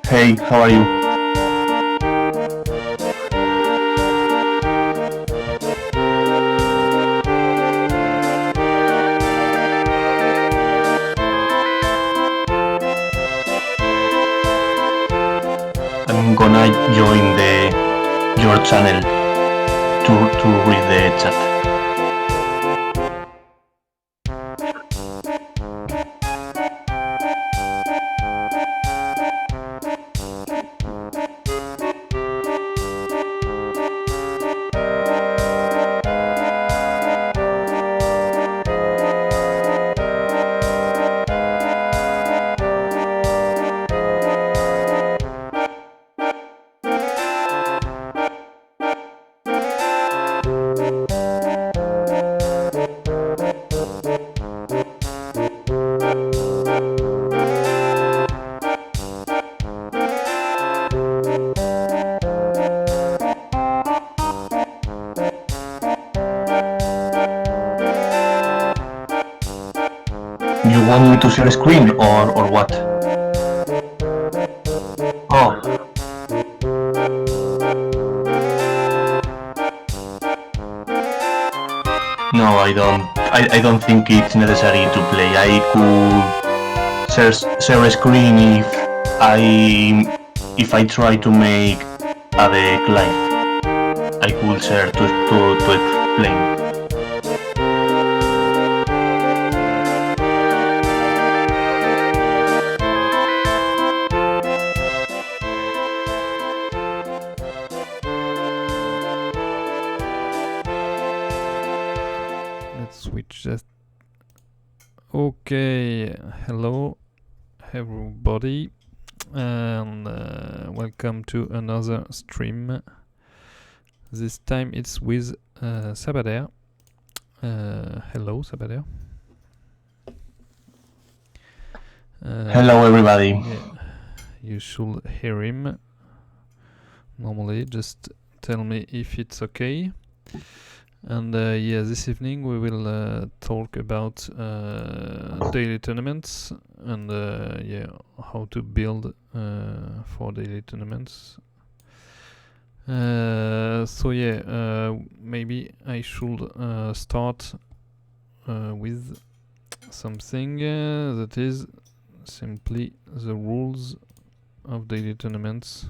Hey, how are you? I'm gonna join your channel to read the chat. You want me to share screen or what? Oh. No, I don't. I don't think it's necessary to play. I could share a screen if I try to make a deck live. I could share to explain. Switch that. Okay, hello everybody, and welcome to another stream. This time it's with Sabader. Hello, Sabader. Hello, everybody. Yeah, you should hear him. Normally, just tell me if it's okay. And yeah, this evening we will talk about daily tournaments and yeah, how to build for daily tournaments. So yeah, maybe I should start with something that is simply the rules of daily tournaments,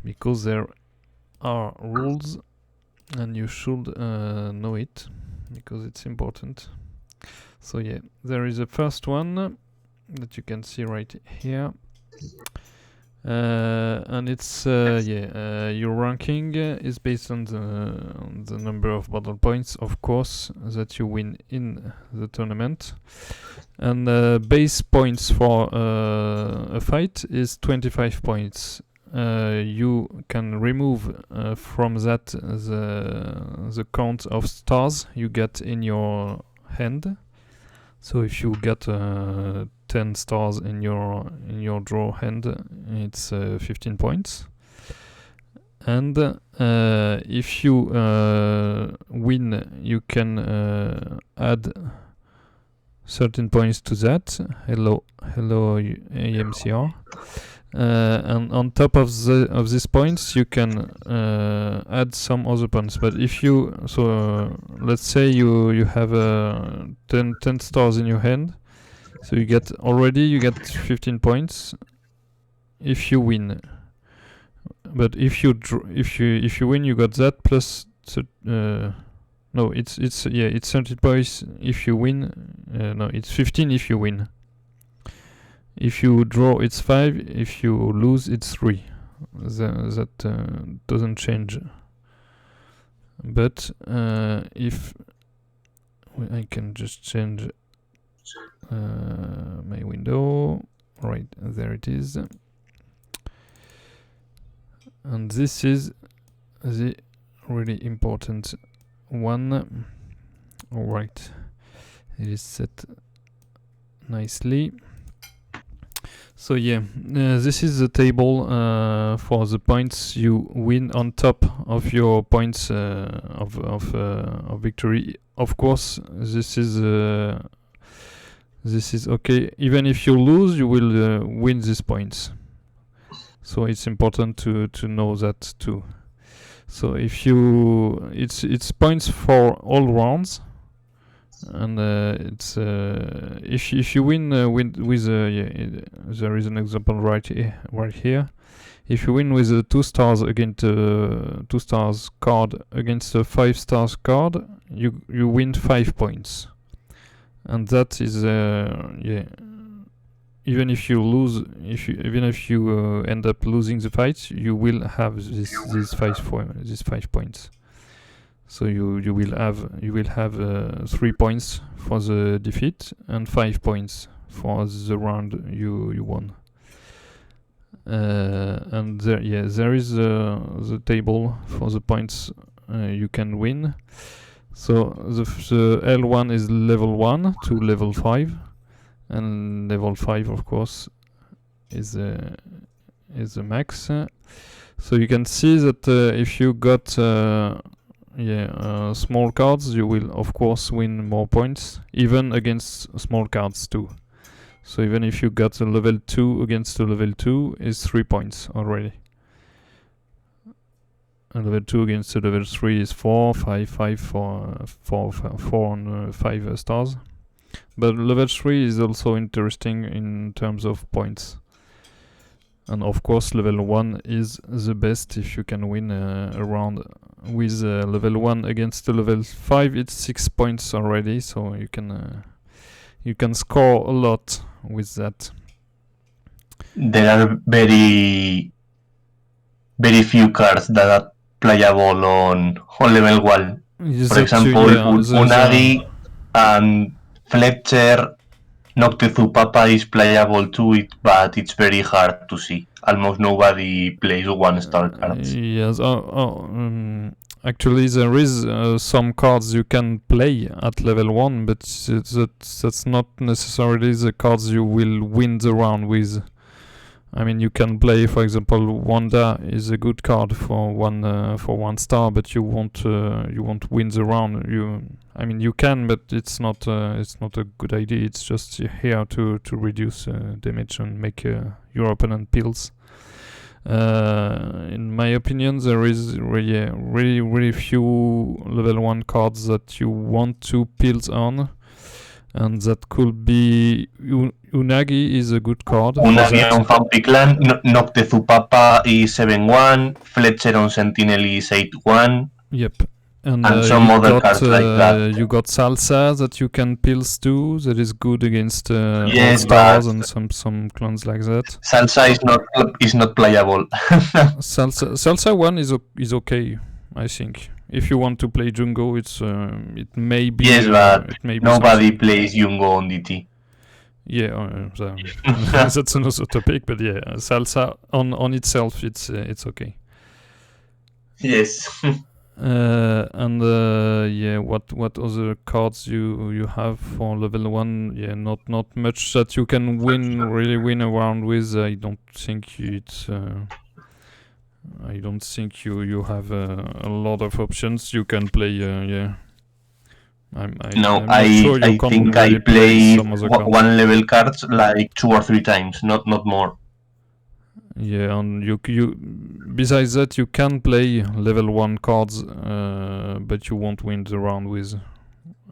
because there are rules and you should know it because it's important. So yeah, there is a first one that you can see right here. And it's your ranking is based on the number of battle points, of course, that you win in the tournament. And base points for a fight is 25 points. You can remove from that the count of stars you get in your hand. So if you get 10 stars in your draw hand, it's 15 points. And if you win, you can add 13 points to that. Hello AMCR. And on top of these points, you can add some other points. But if you let's say you have 10 stars in your hand, so you get 15 points if you win. But if you win, you got that plus no, it's 30 points if you win. No, it's 15 if you win. If you draw, it's 5. If you lose, it's 3. That doesn't change. But if I can just change my window, right there it is, and this is the really important one. All right, it is set nicely. So yeah, this is the table for the points you win on top of your points of victory. Of course, this is okay. Even if you lose, you will win these points. So it's important to know that too. So if you, it's points for all rounds. And it's if you win with there is an example right here. If you win with a 2 stars against 2 stars card against a 5 stars card, you win 5 points, and that is even if you lose, even if you end up losing the fight, you will have these 5 points. So you will have 3 points for the defeat and 5 points for the round you won. And there is the table for the points you can win. So the L1 is level 1 to level 5, and level 5 of course is the max. So you can see that if you got small cards, you will of course win more points, even against small cards too. So even if you got a level 2 against a level 2 is 3 points already. A level 2 against a level 3 is 4, 5, 5, 4 and 5 stars. But level 3 is also interesting in terms of points. And of course level 1 is the best if you can win a round with level 1 against a level 5. It's 6 points already, so you can score a lot with that. There are very few cards that are playable on level 1. For example, Unagi and Fletcher. Noctizu Papa is playable too, but it's very hard to see. Almost nobody plays 1-star cards. Yes, actually there is some cards you can play at level 1, but that's not necessarily the cards you will win the round with. I mean, you can play, for example, Wanda is a good card for 1 star, but you won't win the round. You can, but it's not a good idea. It's just here to reduce damage and make your opponent pills. In my opinion, there is really few level 1 cards that you want to build on, and that could be Unagi is a good card for Unagi that. on Fampiclan, Noctezupapa is 7-1, Fletcher on Sentinel is 8-1. Yep. And some other cards like that. You got Salsa that you can pills too. That is good against Yes, All-Stars and some clones like that. Salsa is not playable. Salsa 1 is okay, I think. If you want to play Jungo, it may be. Yes, but it may be nobody something. plays Jungo on DT. Yeah, that's another topic. But yeah, Salsa on itself, it's okay. Yes. And yeah, what other cards you have for level 1? Yeah, not much that you can really win around with. I don't think it's. I don't think you have a lot of options you can play. Yeah. I'm not sure you I can think really I played some other cards. one level cards like 2 or 3 times, not more. Yeah, and you besides that you can play level 1 cards, but you won't win the round with,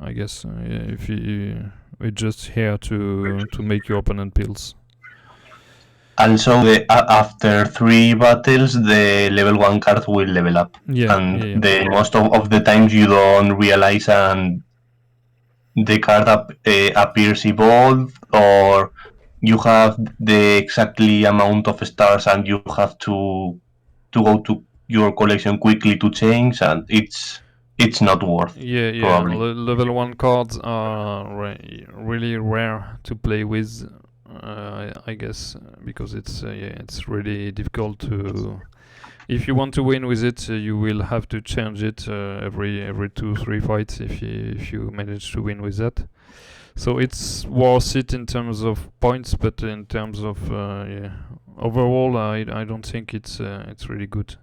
I guess. Yeah, if we're just here to make your opponent pills. Also, after 3 battles, the level 1 card will level up. Yeah, and the most of the times you don't realize, and the card appears evolved, or you have the exactly amount of stars and you have to go to your collection quickly to change, and it's not worth. Yeah. Probably. Level 1 cards are really rare to play with, I guess, because it's really difficult to. If you want to win with it, you will have to change it every 2-3 fights if you manage to win with that. So it's worth it in terms of points, but in terms of overall, I don't think it's really good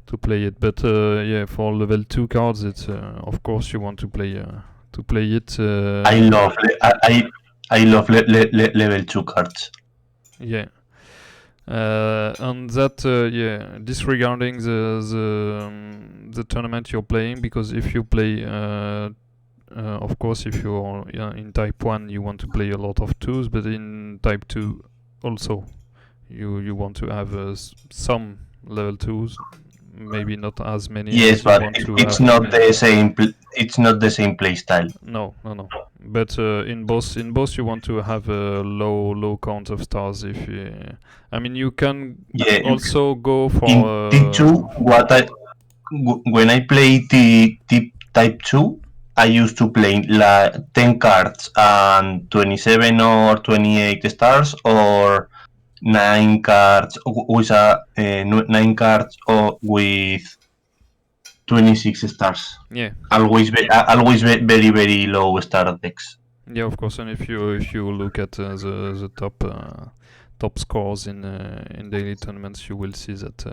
to play it. But yeah, for level 2 cards, it's of course you want to play it. I love level 2 cards. Yeah. And that disregarding the tournament you're playing, because if you play of course if you're in type 1 you want to play a lot of 2s, but in type 2 also you want to have some level 2s, maybe not as many. Yes, as but it's not the same. It's not the same play style. No. But in both you want to have a low count of stars. If I mean, you can also go for in T2. When I play type 2, I used to play like 10 cards and 27 or 28 stars, or 9 cards with 9 cards or with 26 stars. Yeah. Always very low star decks. Yeah, of course. And if you look at the top scores in daily tournaments, you will see that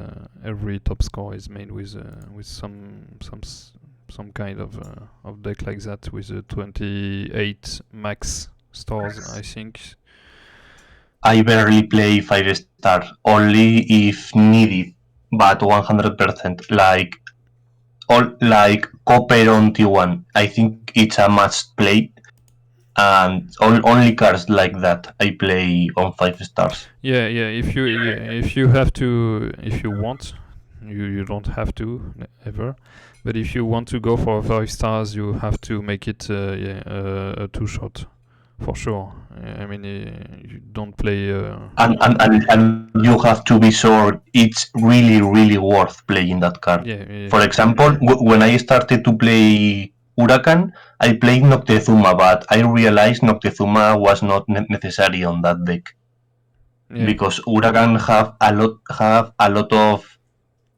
every top score is made with some kind of deck like that, with 28 max stars, I think. I barely play 5 stars, only if needed, but 100%. Like Copper on T1, I think it's a must play, and only cards like that I play on 5 stars. Yeah. If you have to, if you want, you don't have to ever, but if you want to go for 5 stars, you have to make it a 2-shot for sure. I mean, you don't play. And you have to be sure it's really worth playing that card. Yeah. For example, when I started to play Huracan, I played Noctezuma, but I realized Noctezuma was not necessary on that deck. Yeah. Because Huracan have a lot of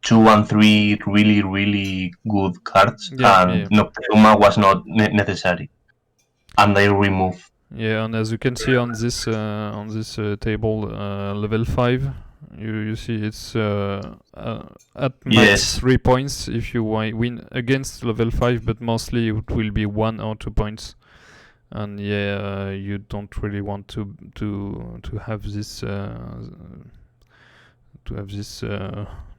2 and 3 really good cards, and Noctezuma was not necessary, and I removed. Yeah, and as you can see on this table, level 5, you see it's at max 3 points if you win against level 5, but mostly it will be 1 or 2 points. And you don't really want to have this have this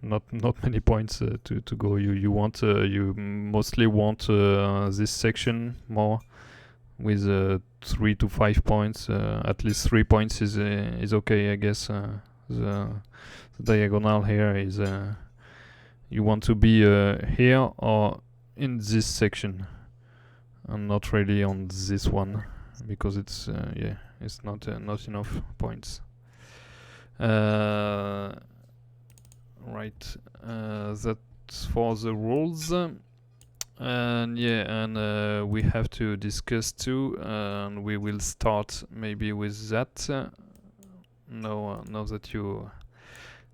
not many points to go. You want you mostly want this section more with 3 to 5 points. At least 3 points is okay, I guess. The diagonal here is you want to be here or in this section, and not really on this one, because it's it's not enough points. Right, that's for the rules. And we have to discuss too, and we will start maybe with that. Now that you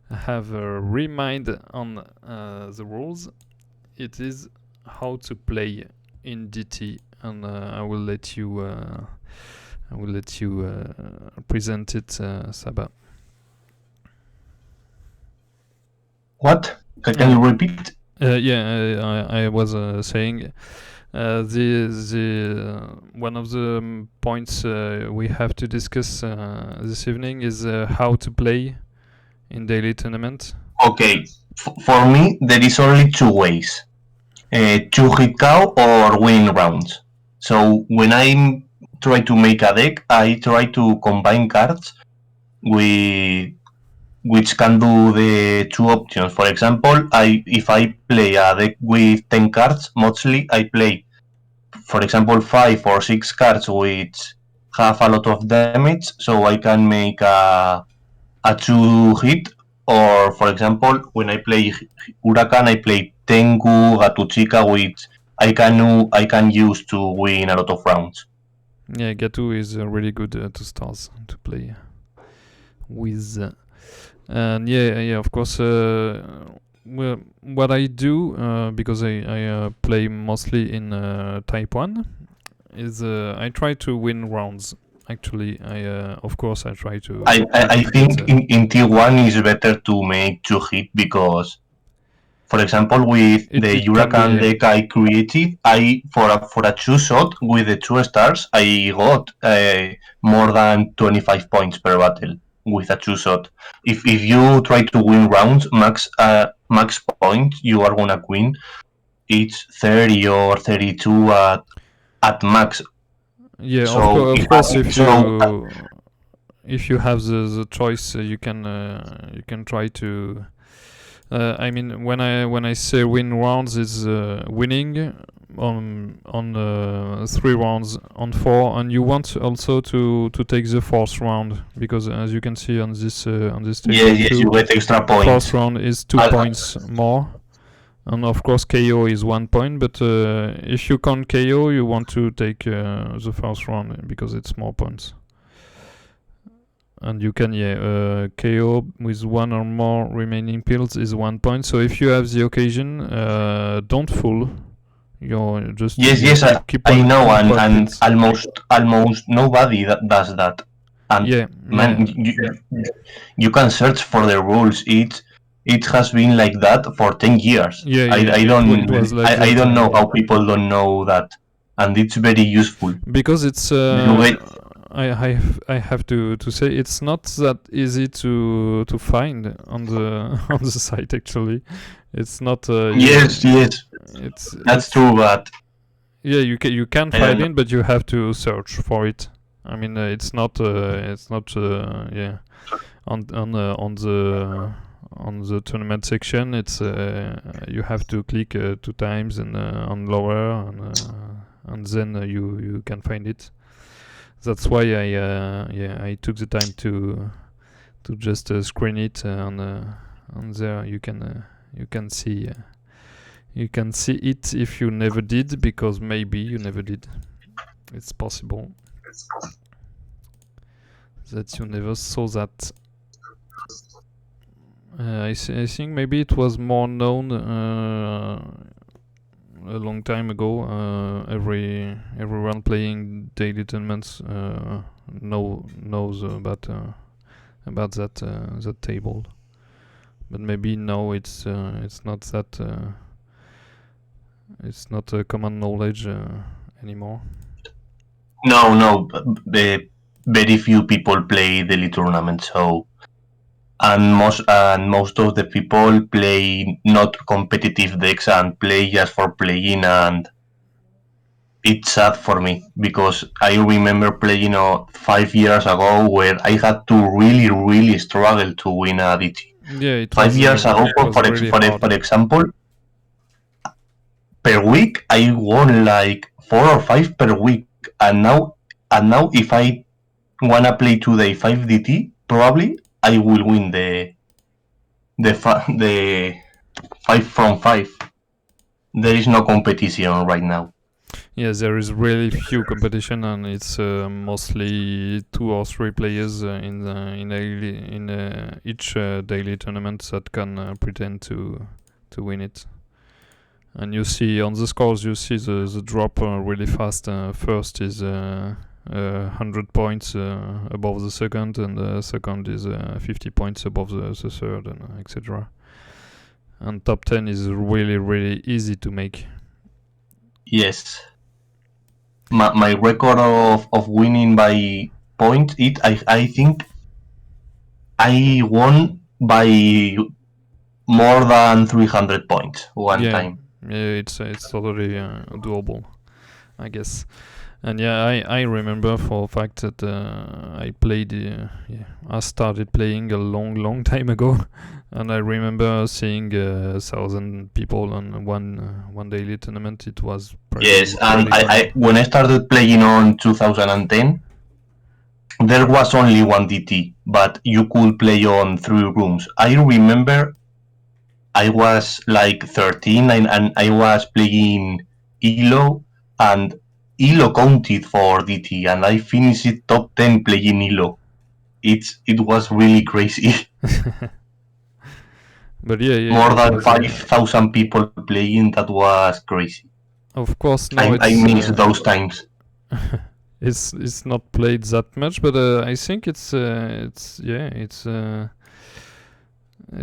have a remind on the rules, it is how to play in DT, and I will let you present it, Saba. What? Can you repeat? I was saying the one of the points we have to discuss this evening is how to play in daily tournament. Okay, for me there is only two ways: to hit cow or win rounds. So when I try to make a deck, I try to combine cards with which can do the two options. For example, if I play a deck with 10 cards, mostly I play, for example, 5 or 6 cards which have a lot of damage, so I can make a 2 hit. Or, for example, when I play Huracan, I play Tengu, Gatuchika, which I can use to win a lot of rounds. Yeah, Gatu is really good to start to play with. And of course, well, what I do, because I play mostly in Type 1, is I try to win rounds. Actually, of course I try to. I think in T1 is better to make 2 hit, because, for example, with the Huracan deck I created, for a 2 shot with the 2 stars, I got more than 25 points per battle with a 2 shot. If you try to win rounds, max point you are gonna win, it's 30 or 32 at max. Yeah, so of course, if you have the choice, you can try to. I mean, when I say win rounds, is winning on 3 rounds on 4, and you want also to take the 4th round, because as you can see on this table, yes, you get extra points. 4th round is 2 points more, and of course KO is 1 point. But if you can't KO, you want to take the 1st round because it's more points. And you can KO with 1 or more remaining pills is 1 point. So if you have the occasion, don't fool. You're just yes, I know, and almost nobody does that. And man, you can search for the rules. It has been like that for 10 years. I don't know how people don't know that, and it's very useful because it's. I have to say it's not that easy to find on the on the site. Actually, it's not. Yes, that's true, but you can find it, but you have to search for it. I mean, it's not on the tournament section. It's you have to click 2 times and on lower, and then you can find it. That's why I took the time to just screen it on there. You can see it if you never did, because maybe you never did. It's possible that you never saw that. I think maybe it was more known a long time ago. Everyone playing daily tournaments knows about that table, but maybe now it's not that it's not common knowledge anymore. No, very few people play daily tournaments, so and most of the people play not competitive decks and play just for playing, and it's sad for me because I remember playing 5 years ago where I had to really really struggle to win a DT. Yeah, it 5 years ago, was really hard. for example, per week I won like 4 or 5 per week, and now if I wanna play today 5 DT, probably I will win the 5 from 5. There is no competition right now. Yes, there is really few competition, and it's mostly 2 or 3 players in each daily tournament that can pretend to win it. And you see on the scores, you see the drop really fast. First is 100 points above the second, and the second is 50 points above the third, and etc. And top 10 is really really easy to make. Yes, my record of winning by points, I think I won by more than 300 points one Yeah, time. yeah, it's totally doable, I guess. And yeah, I remember for a fact that I played. I started playing a long time ago, and I remember seeing 1,000 people on one daily tournament. It was Yes, and pretty funny. when I started playing on 2010, there was only one DT, but you could play on 3 rooms. I remember I was like 13, and I was playing ELO, and ELO counted for DT, and I finished it top 10 playing ELO. It was really crazy. But yeah, More it than was. 5,000 people playing. That was crazy. Of course, now I it's miss those times. it's not played that much, but I think it's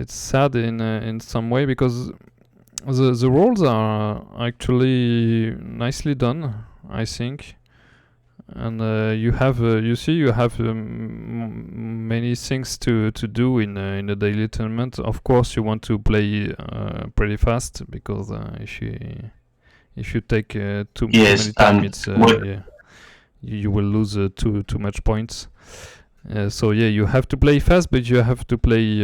sad in some way, because the roles are actually nicely done, I think. And you have many things to do in a daily tournament. Of course, you want to play pretty fast, because if you take too Yes, many time, and it's you will lose too much points. So yeah, you have to play fast, but you have to play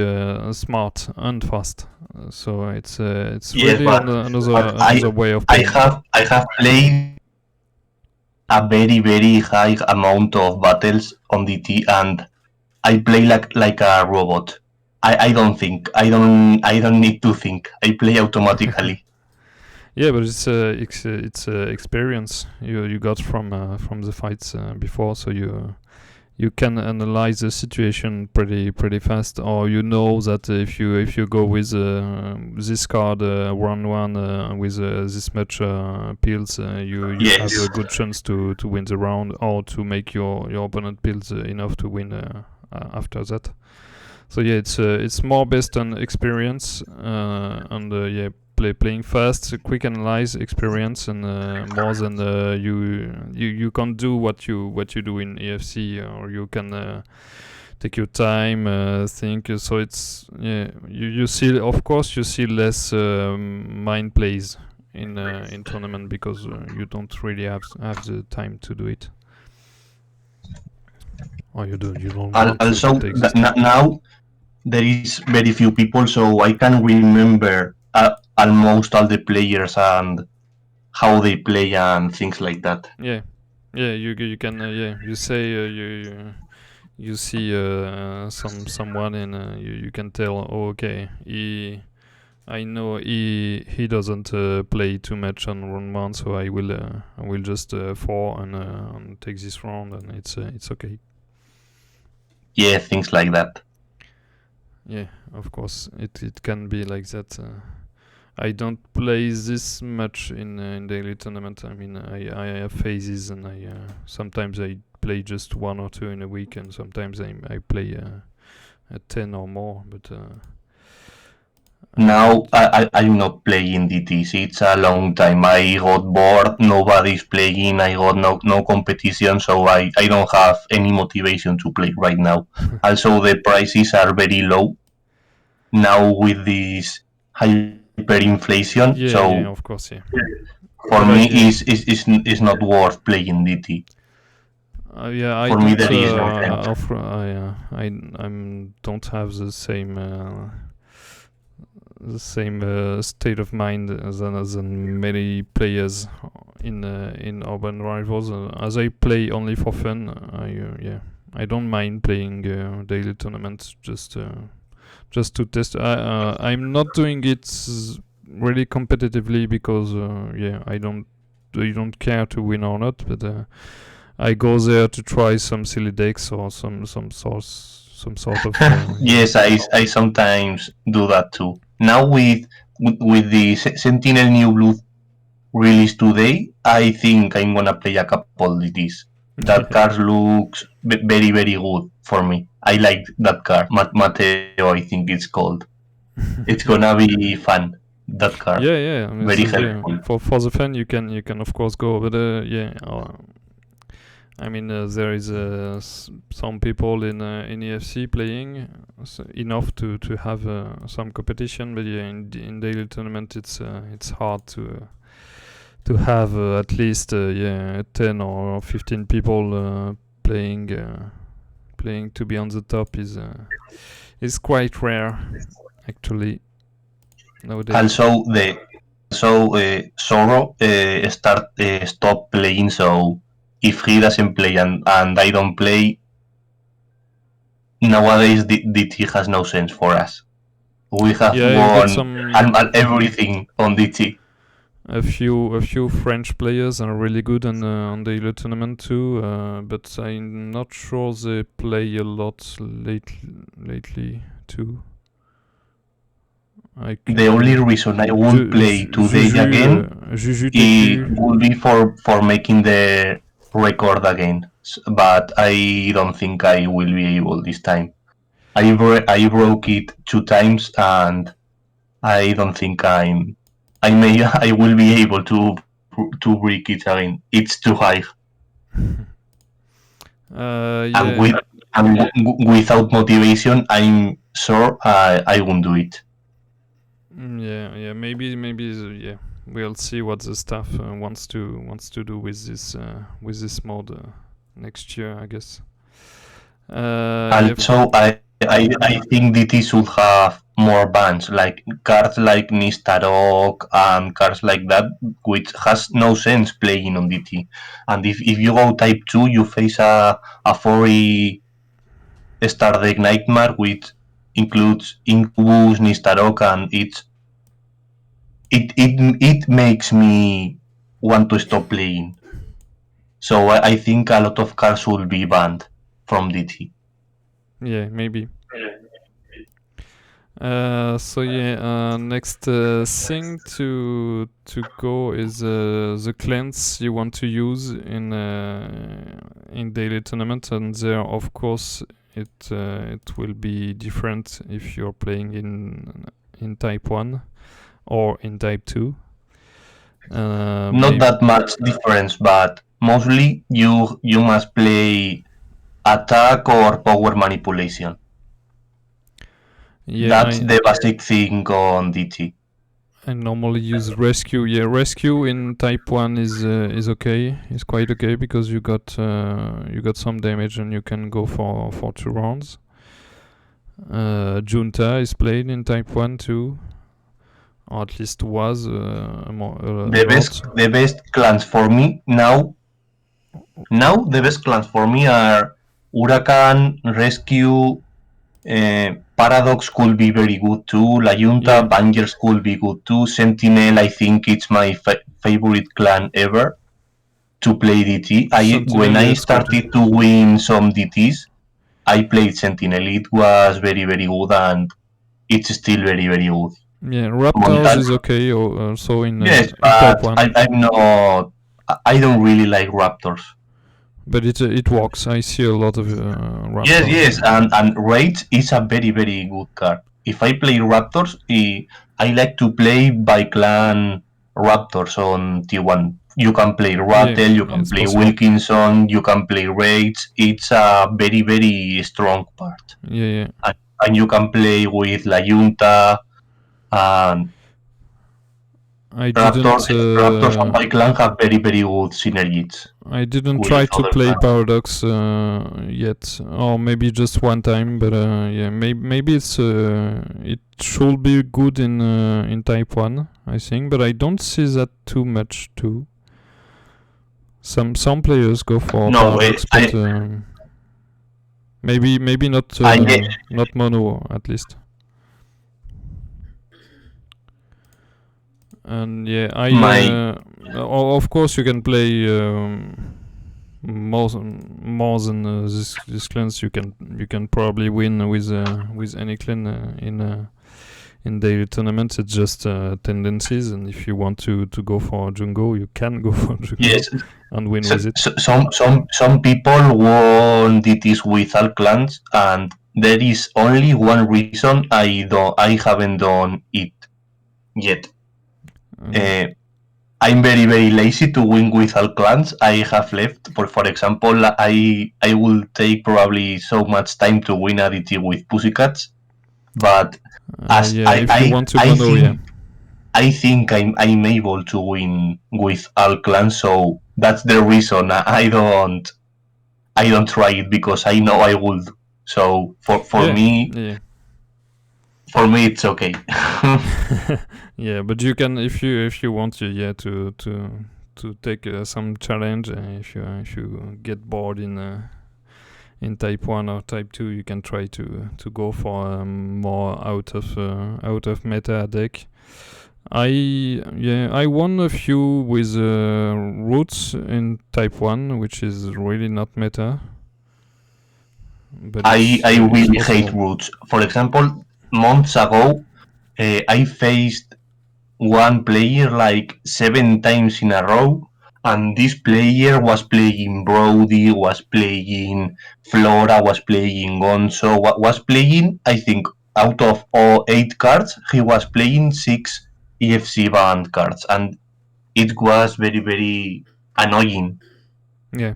smart and fast. So it's yes, really but another way of I playing. have played a very very high amount of battles on DT, and I play like a robot. I don't think. I don't need to think. I play automatically. Yeah, but it's experience you got from the fights before, so you can analyze the situation pretty fast, or you know that if you go with this card 1-1 with this much pills, you have Yes. a good chance to win the round, or to make your opponent pills enough to win after that. So yeah, it's more based on experience, and yeah, playing fast, quick analyze, experience, and more than you can't do what you do in EFC, or you can take your time, think. So it's, yeah, you see, of course you see less mind plays in tournament, because you don't really have the time to do it, or you don't want to Also, take this time. now there is very few people, so I can remember almost all the players and how they play and things like that. Yeah, yeah, you can yeah, you say you see someone, and you can tell, oh, okay, I know he doesn't play too much on round 1, so I will just 4 and take this round, and it's okay. Yeah, things like that. Yeah, of course it can be like that. I don't play this much in daily tournament. I mean, I have phases, and I sometimes I play just 1 or 2 in a week, and sometimes I play 10 or more. But Now I'm not playing DTs. It's a long time. I got bored. Nobody's playing. I got no competition, so I don't have any motivation to play right now. Also, the prices are very low now with this hyperinflation. Yeah, yeah, So of course, yeah. for But me, is not worth playing DT. yeah, I For me, don't. there is no sense. I don't have the same state of mind as many players in Urban Rivals. As I play only for fun, I don't mind playing daily tournaments just to test. I'm not doing it really competitively because I don't care to win or not, but I go there to try some silly decks or some sort of Yes, I sometimes do that too. Now with the Sentinel New Blue released today, I think I'm gonna play a couple of these. That card looks very very good for me. I like that card, Mateo. I think it's called. It's gonna be fun. That card, yeah. I mean, very yeah. helpful. For the fan, you can of course go, but I mean, there is some people in EFC playing enough to have some competition, but yeah, in daily tournament it's hard to have at least 10 or 15 people playing to be on the top is quite rare actually nowadays. Also, the also Soro stop playing. So if he doesn't play and I don't play, nowadays DT has no sense for us. We have Yeah, you got won some everything on DT. a few French players are really good on the Elo tournament too, but I'm not sure they play a lot lately too. Like The only reason I won't play today again Juju it TQ. will be for making the record again. But I don't think I will be able this time. I broke it 2 times and I don't think I may I will be able to break it again. It's too high, and Yeah, without motivation, I'm sure I won't do it. yeah. Maybe yeah. We'll see what the staff wants to do with this mod next year, I guess. Yeah. Also, I think DT should have more bans, like cards like Nistarok and cards like that, which has no sense playing on DT. And if you go type 2, you face a 40 Star Deck Nightmare, which includes Incubus, Nistarok, and it makes me want to stop playing. So I think a lot of cards will be banned from DT. Yeah, maybe. So yeah, next thing to go is the clans you want to use in daily tournament, and there of course it will be different if you're playing in type 1 or in type 2. Not that much difference, but mostly you must play attack or power manipulation. Yeah, That's the basic thing on DT. I normally use rescue. Yeah, rescue in type 1 is okay. It's quite okay because you got some damage and you can go for 2 rounds. Junta is played in type 1 too, or at least was The best clans for me now the best clans for me are Huracan, Rescue, Paradox could be very good too. La Junta, Yeah. Bangers could be good too. Sentinel, I think it's my favorite clan ever to play DT. When Sentinel, I yes, good. started to win some DTs, I played Sentinel. It was very very good, and it's still very very good. Yeah, Raptors is okay also in Yes, in type but 1. I'm not. I don't really like Raptors. But it works. I see a lot of Raptors. Yes, and Rage is a very very good card. if I play Raptors, I like to play by clan Raptors on T1. You can play Rattle, you can it's play possible. Wilkinson, you can play Raids. It's a very, very strong part. Yeah. And you can play with La Junta and I didn't. Raptors and by clan have very, very good synergies I didn't with try to other play clans. Paradox yet, or maybe just one time. But yeah, maybe it's it should be good in Type 1, I think. But I don't see that too much too. Some players go for No, Paradox, but maybe not not mono at least. And yeah, of course you can play more than this clans. You can probably win with any clan in daily tournaments. It's just tendencies, and if you want to go for Jungo, you can go for Jungo. Yes, and win with it. some people want DTs with all clans, and there is only one reason I haven't done it yet. I'm very, very lazy to win with all clans I have left. For example, I will take probably so much time to win a DT with Pussycats, but as if you want to I mono, think I think I'm able to win with all clans, so that's the reason I don't try it, because I know I would. So for me it's okay. Yeah, but you can if you want to take some challenge. If you get bored in Type 1 or Type 2, you can try to go for a more out of meta deck. I won a few with roots in Type 1, which is really not meta. But I really hate roots. For example, months ago, I faced one player like 7 times in a row, and this player was playing Brody, was playing Flora, was playing Gonzo, was playing, I think, out of all 8 cards, he was playing 6 EFC banned cards, and it was very, very annoying. Yeah.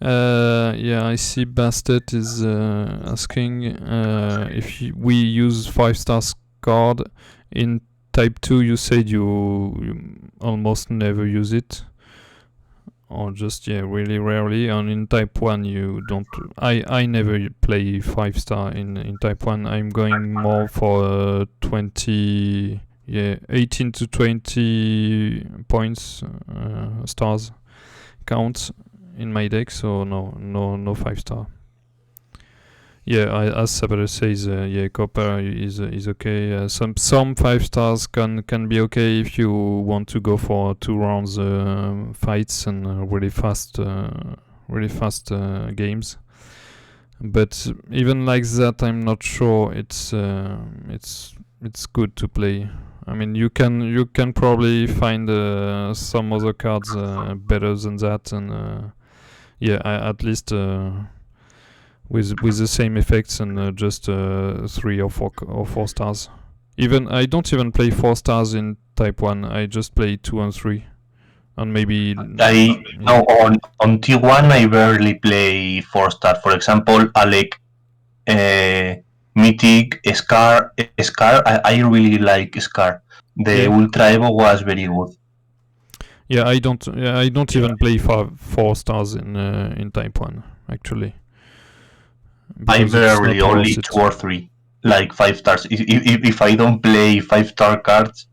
I see Bastet is asking if we use 5-star card in Type 2. You said you almost never use it, or just really rarely. And in Type 1 you don't. I never play 5-star in Type 1. I'm going more for 20, 18 to 20 points stars count in my deck, so no 5-star. As Sabader says, copper is okay. Some 5-stars can be okay if you want to go for 2 rounds fights and really fast games. But even like that, I'm not sure it's good to play. I mean, you can probably find some other cards better than that, and at least with the same effects and just 3 or 4 stars. Even I don't even play 4 stars in Type 1. I just play 2 and 3, and maybe on T1 I barely play 4-star. For example, Alec, Mythic, Scar. I really like Scar. The Ultra Evo was very good. I don't even play 4 stars in Type 1 actually. I barely, only 2 or 3, like 5 stars. If I don't play 5-star cards,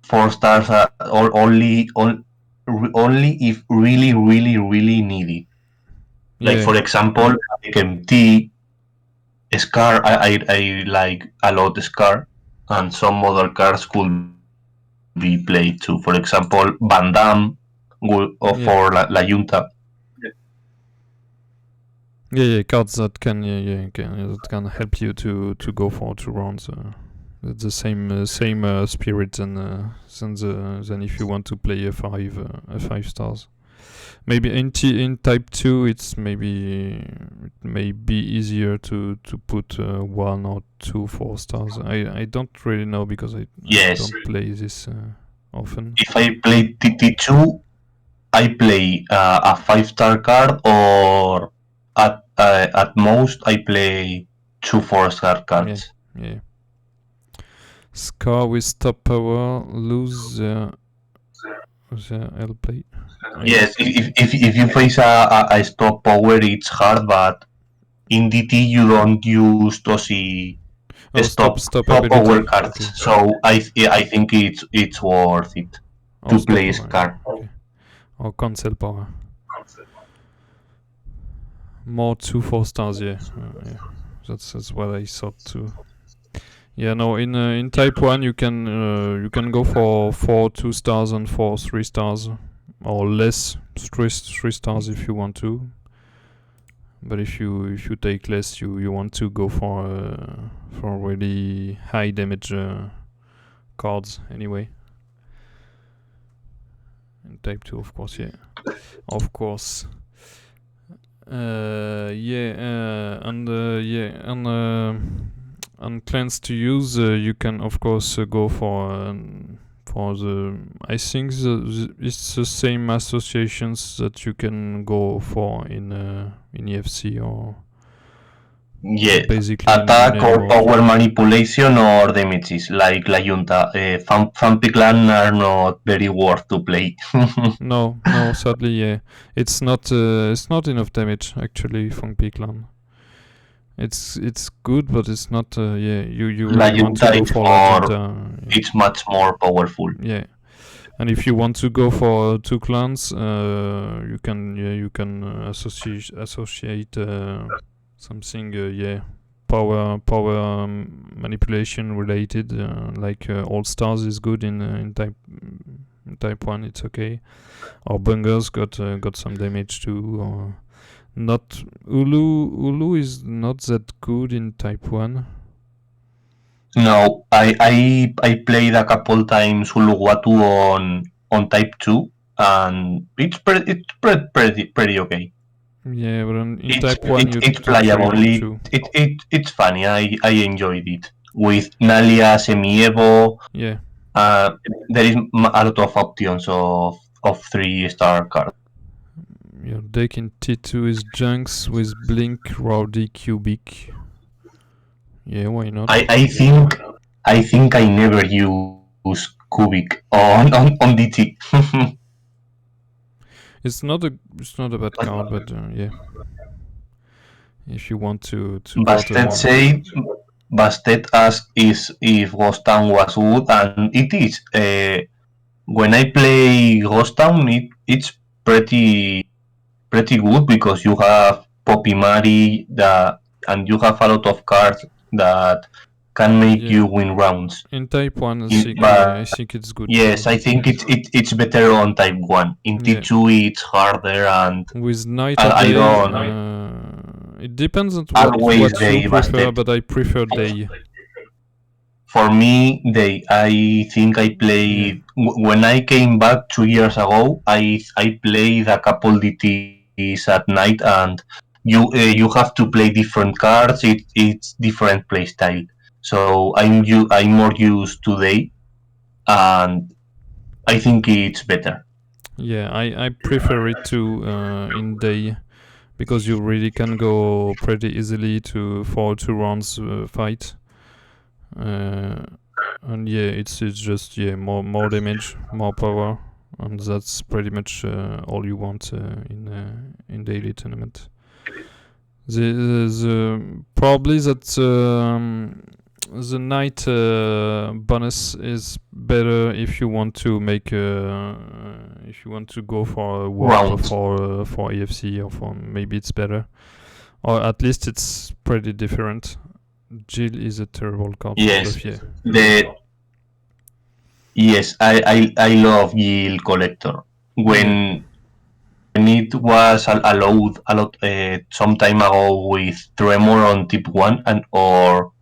4 stars are only if really, really, really needy. Like for example, like MT, Scar. I like a lot Scar, and some other cards could be played too. For example, Van Damme for La Junta. Cards that can help you to go for 2 rounds. It's the same spirit than if you want to play a 5 stars. Maybe in type 2 it may be easier to put 1 or 2 4-stars. I don't really know because I Yes. don't play this often. If I play TT2, I play a 5-star card, or at most I play 2 4-star cards. Yeah. Scar with top power, lose the L play. Yes, if you face a stop power, it's hard, but in DT you don't use Tosi stop ability. power cards, Okay. so I think it's worth it to play Scar. Okay. Or cancel power. More 2 4-stars, yeah. That's what I thought too. Yeah, no. In type 1 you can go for 4 2-stars and 4 3-stars, or less 3-stars if you want to. But if you take less, you want to go for really high damage cards anyway. In type 2, of course, yeah. Of course. And clans to use, you can of course go for the. I think it's the same associations that you can go for in EFC or Yeah, basically attack or in power manipulation or damages like La Junta. Fanpi Clan are not very worth to play. No, sadly, yeah, it's not enough damage actually from Clan. It's good, but it's not. You La really want to Junta go is for more, Legenda. it's much more powerful. Yeah, and if you want to go for 2 clans, you can associate something power manipulation related, like All Stars is good in type 1. It's okay. Or Bungers got some damage too. Or not Ulu is not that good in type 1. No, I played a couple times Uluwatu on type 2, and it's pretty okay. Yeah, but in type 1 you It's don't really playable. want to. It's funny. I enjoyed it with Nalia, Semievo. Yeah. There is a lot of options of 3-star cards. Your deck in T2 is Junks with Blink, Rowdy, Cubic. Yeah, why not? I think I never use Cubic on DT. It's not a bad card, but yeah. If you want to Bastet asked if Ghost Town was good, and it is. When I play Ghost Town, it's pretty good because you have Poppy Mari and you have a lot of cards that can make you win rounds. In type 1, I think it's good. Yes, I think it's better on type 1. In T2 it's harder, and with Night I Day, don't it depends on always what they you prefer, Bastet. but I prefer Day. For me, I think I played when I came back 2 years ago. I played a couple DTs at night, and you have to play different cards. It's different play style. So I'm more used today, and I think it's better. Yeah, I prefer it too in Day, because you really can go pretty easily for 2 rounds fight. And yeah, it's just more damage, more power, and that's pretty much all you want in daily tournament. The probably that the night bonus is better if you want to make if you want to go for a warp for EFC, or for maybe it's better, or at least it's pretty different. Jill is a terrible card. Yes, yes, I love Jill Collector. When it was allowed a lot some time ago with Tremor on tip 1, and or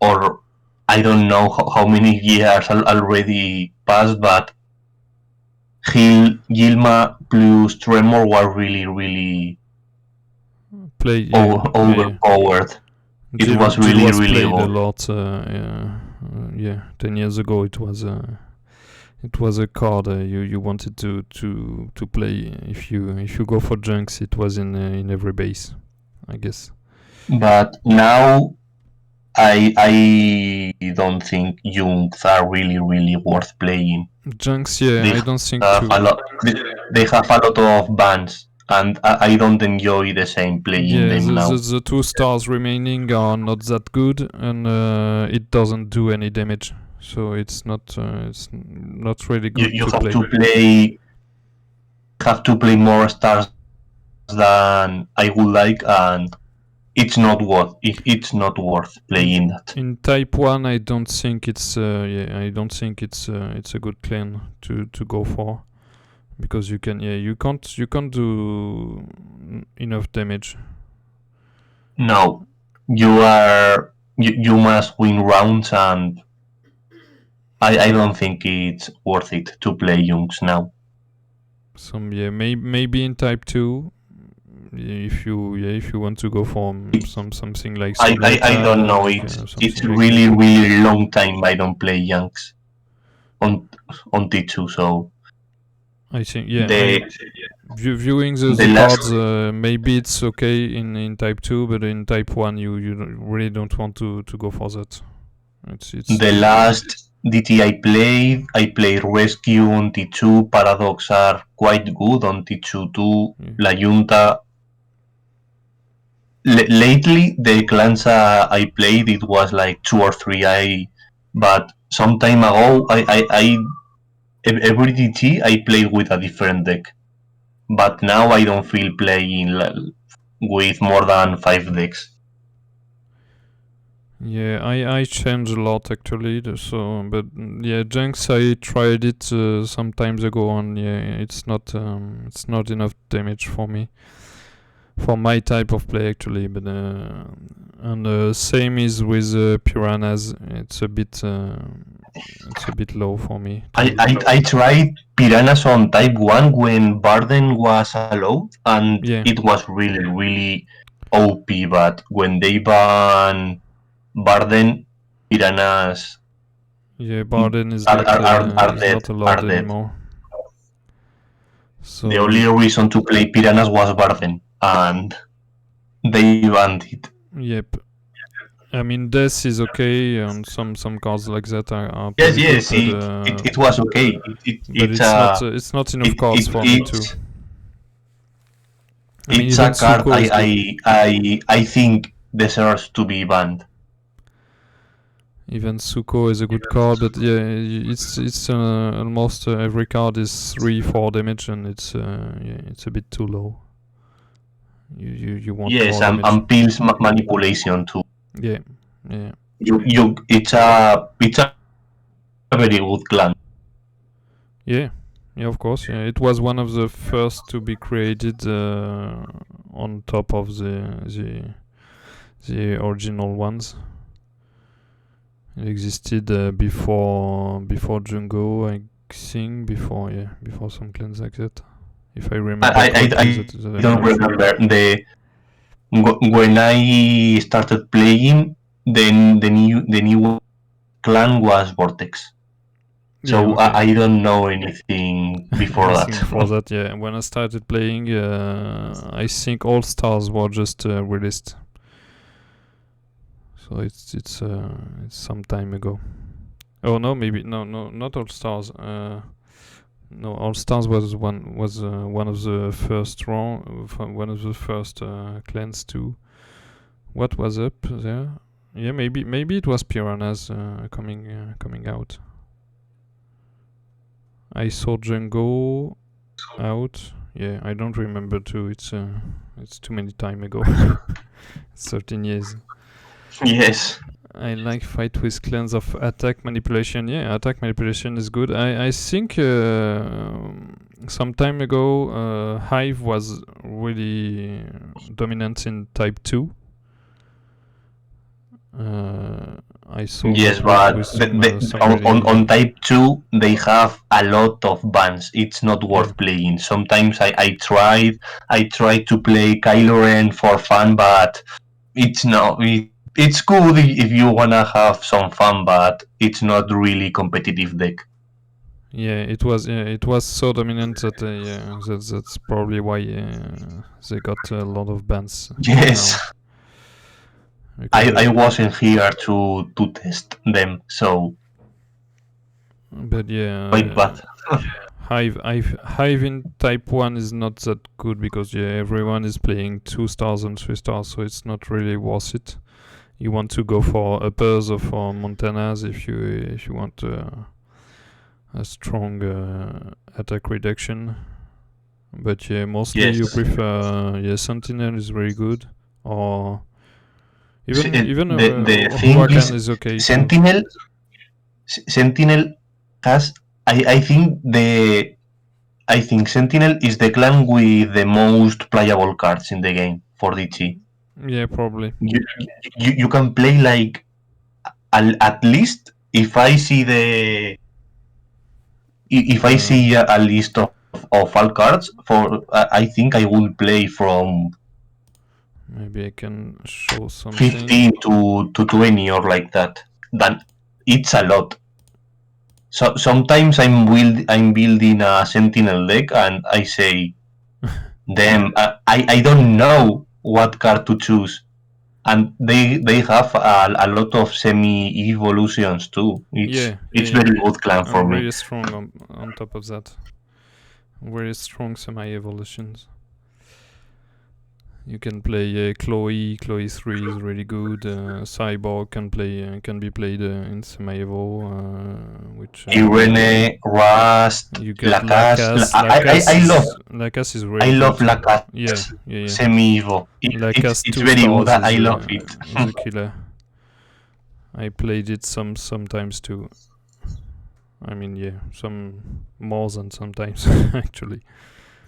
I don't know how many years already passed, but Gilma plus Tremor were really overpowered. It was Jill really was really played a good. lot. 10 years ago it was a card you wanted to play. If you go for junks, it was in every base, I guess. But now I don't think junks are really worth playing. Junks, yeah, They I don't think have too. a lot. They have a lot of bans, and I don't enjoy the same playing Yeah, them now. the 2 stars remaining are not that good, and it doesn't do any damage, so it's not really good You to have play. to play more stars than I would like, and it's not worth playing that. In Type 1, I don't think it's a good clan to go for, because you can't do enough damage. No, you must win rounds, and I don't think it's worth it to play junks now. Maybe in Type 2, if you want to go for something like I don't know. Sabader, It's something like really that. really long time I don't play junks on T2. So I think the viewing the the last cards, maybe it's okay in Type 2, but in Type 1 you really don't want to go for that. It's the last DT I played Rescue on T2. Paradox are quite good on T2 too. yeah. La Junta. Lately, the clans I played, it was like 2 or 3. But some time ago, every DT I played with a different deck. But now I don't feel playing with more than 5 decks. Yeah, I changed a lot actually. But yeah, Junks, I tried it some times ago, and yeah, it's not enough damage for me, for my type of play actually. But and same is with Piranhas. It's a bit low for me. I tried Piranhas on Type 1 when Barden was allowed, and Yeah, it was really OP. But when they ban Barden, Piranhas yeah, Barden is not are allowed dead. anymore. The So only reason to play Piranhas was Barden, and they banned it. yep. I mean, Death is okay, and some cards like that are Yes, pretty good, yes, it was okay. but it's not enough cards for me too. I mean, it's even a card Suko is good. I think deserves to be banned. Even Suko is a good card, but yeah, it's almost every card is 3-4 damage, and it's a bit too low. You want Yes, more damage. and pills manipulation too. Yeah. It's a very good clan. Yeah, of course. Yeah, it was one of the first to be created on top of the original ones. It existed before Jungo, I think. Before some clans like that. If I remember correctly, I don't remember when I started playing. Then the new clan was Vortex. So okay. I don't know anything before that. Before that, yeah. When I started playing, I think All Stars were just released. So it's some time ago. Oh no, maybe no, not All Stars. No, All Stars was one of the first one of the first clans too. What was up there? Yeah, maybe it was Piranhas coming out. I saw Django out. Yeah, I don't remember too. It's too many time ago. 13 years. Yes. I like fight with clans of attack manipulation. Yeah, attack manipulation is good. I think some time ago Hive was really dominant in Type 2. I saw Yes, that but some really on Type 2, they have a lot of bans. It's not yeah. worth playing. Sometimes I tried to play Kylo Ren for fun, but it's not. It's good if you wanna have some fun, but it's not really competitive deck. Yeah, it was so dominant that yeah, that's probably why they got a lot of bans now. Yes, Because I wasn't here to test them, so but quite yeah, bad. Hive in Type 1 is not that good because yeah, everyone is playing 2 stars and 3 stars, so it's not really worth it. You want to go for uppers or for Montanas if you want a strong attack reduction. But yeah, mostly you Yes, prefer yeah, Sentinel is very good, or even the thing Huracan is, is okay too. Sentinel Sentinel has I think Sentinel is the clan with the most playable cards in the game for DT. Yeah, probably. You can play like at least if I Uh, see a list of all cards for I think I will play from Maybe I can show something. 15 to 20 or like that. Then it's a lot. So sometimes I'm building a Sentinel deck and I say, damn, I don't know what card to choose. And they have a lot of semi evolutions too. It's Yeah, yeah, it's yeah. very good clan for And me. really strong on top of that. Very strong semi evolutions. You can play Chloe. Chloe 3 is really good. Cyborg can be played in semi evo, which Irene, Rust, you get Lacasse. Lacasse. Lacasse Lacas is I really love good. Yeah, Lacasse yeah, yeah. semi Evo. Lacasse It's two very good. stars I love it. is a killer. I played it sometimes too. I mean, yeah, some more than sometimes actually.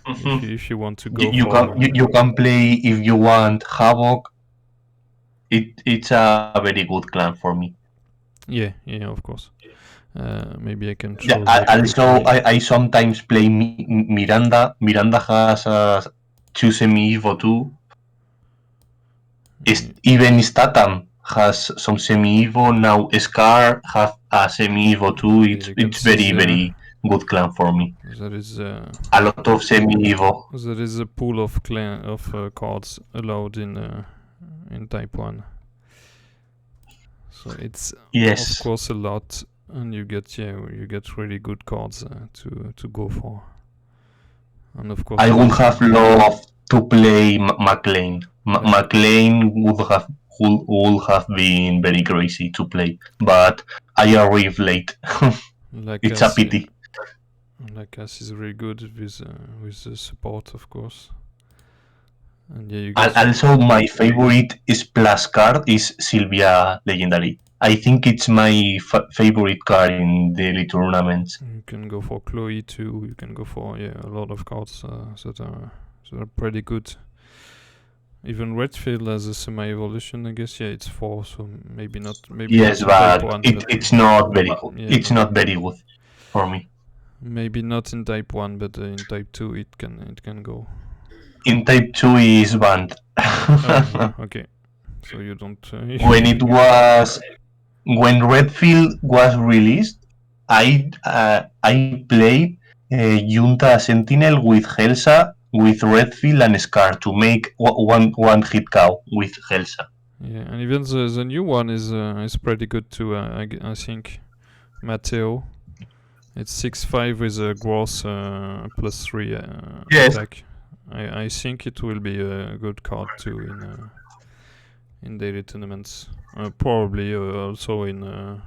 If you want to go for You can play if you want Havoc. It's a very good clan for me. yeah, yeah, of course. Maybe I can Yeah, show that also quickly. I sometimes play Miranda. Miranda has a two semi Evo too. Yeah, Even Statham has some semi Evo now. Scar have a semi Evo too. yeah, you can It's see very there. very good clan for me. There is A lot of semi Evo. a pool of cards allowed in Type 1. So it's of Yes, course a lot, and you get really good cards to go for. And of course I there would is have loved to play McLean. like McLean would have been very crazy to play, but I arrived late. like It's a us pity. like us is really good with the support, of course. And yeah, you And guys also, my favorite splash card is Sylvia Legendary. I think it's my favorite card in daily tournaments. you can go for Chloe too. You can go for yeah a lot of cards that are pretty good. Even Redfield has a semi-evolution, I guess. Yeah, it's 4, so maybe Yes, not in Type but 1, but it's not very good. yeah, It's not very good for me. maybe not in Type 1, but in Type 2 it can go. In Type 2 is banned. Oh, okay. So you don't. when it was when Redfield was released, I played Junta Sentinel with Helsa, with Redfield and Scar to make one hit cow with Helsa. Yeah, and even the new one is pretty good too. I think Matteo. It's 6-5 with a gross +3 Yes, attack. I think it will be a good card too in daily tournaments. Probably also in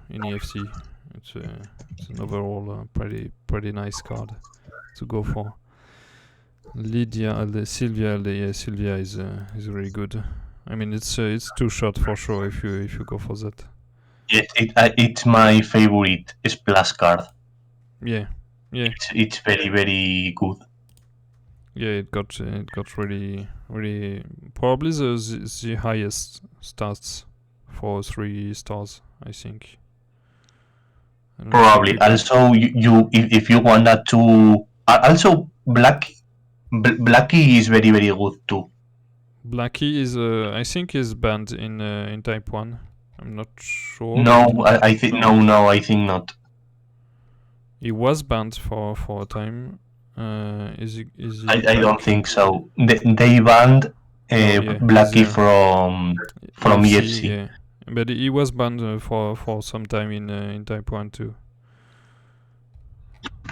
EFC. It's an overall pretty nice card to go for. Sylvia is really good. I mean, it's two shot for sure if you go for that. it's my favorite splash card. Yeah, yeah, It's very very good. yeah. It got really probably the highest stats for 3 stars. I think. Probably. Also, you if you want that to also Blackie is very very good too. Blackie is I think is banned in Type 1. I'm not sure, but No, I think no, I think not. he was banned for a time. Is he I back? don't think so. They banned No, yeah, Blackie from EFC, EFC. yeah, but he was banned for some time in Type 1 too.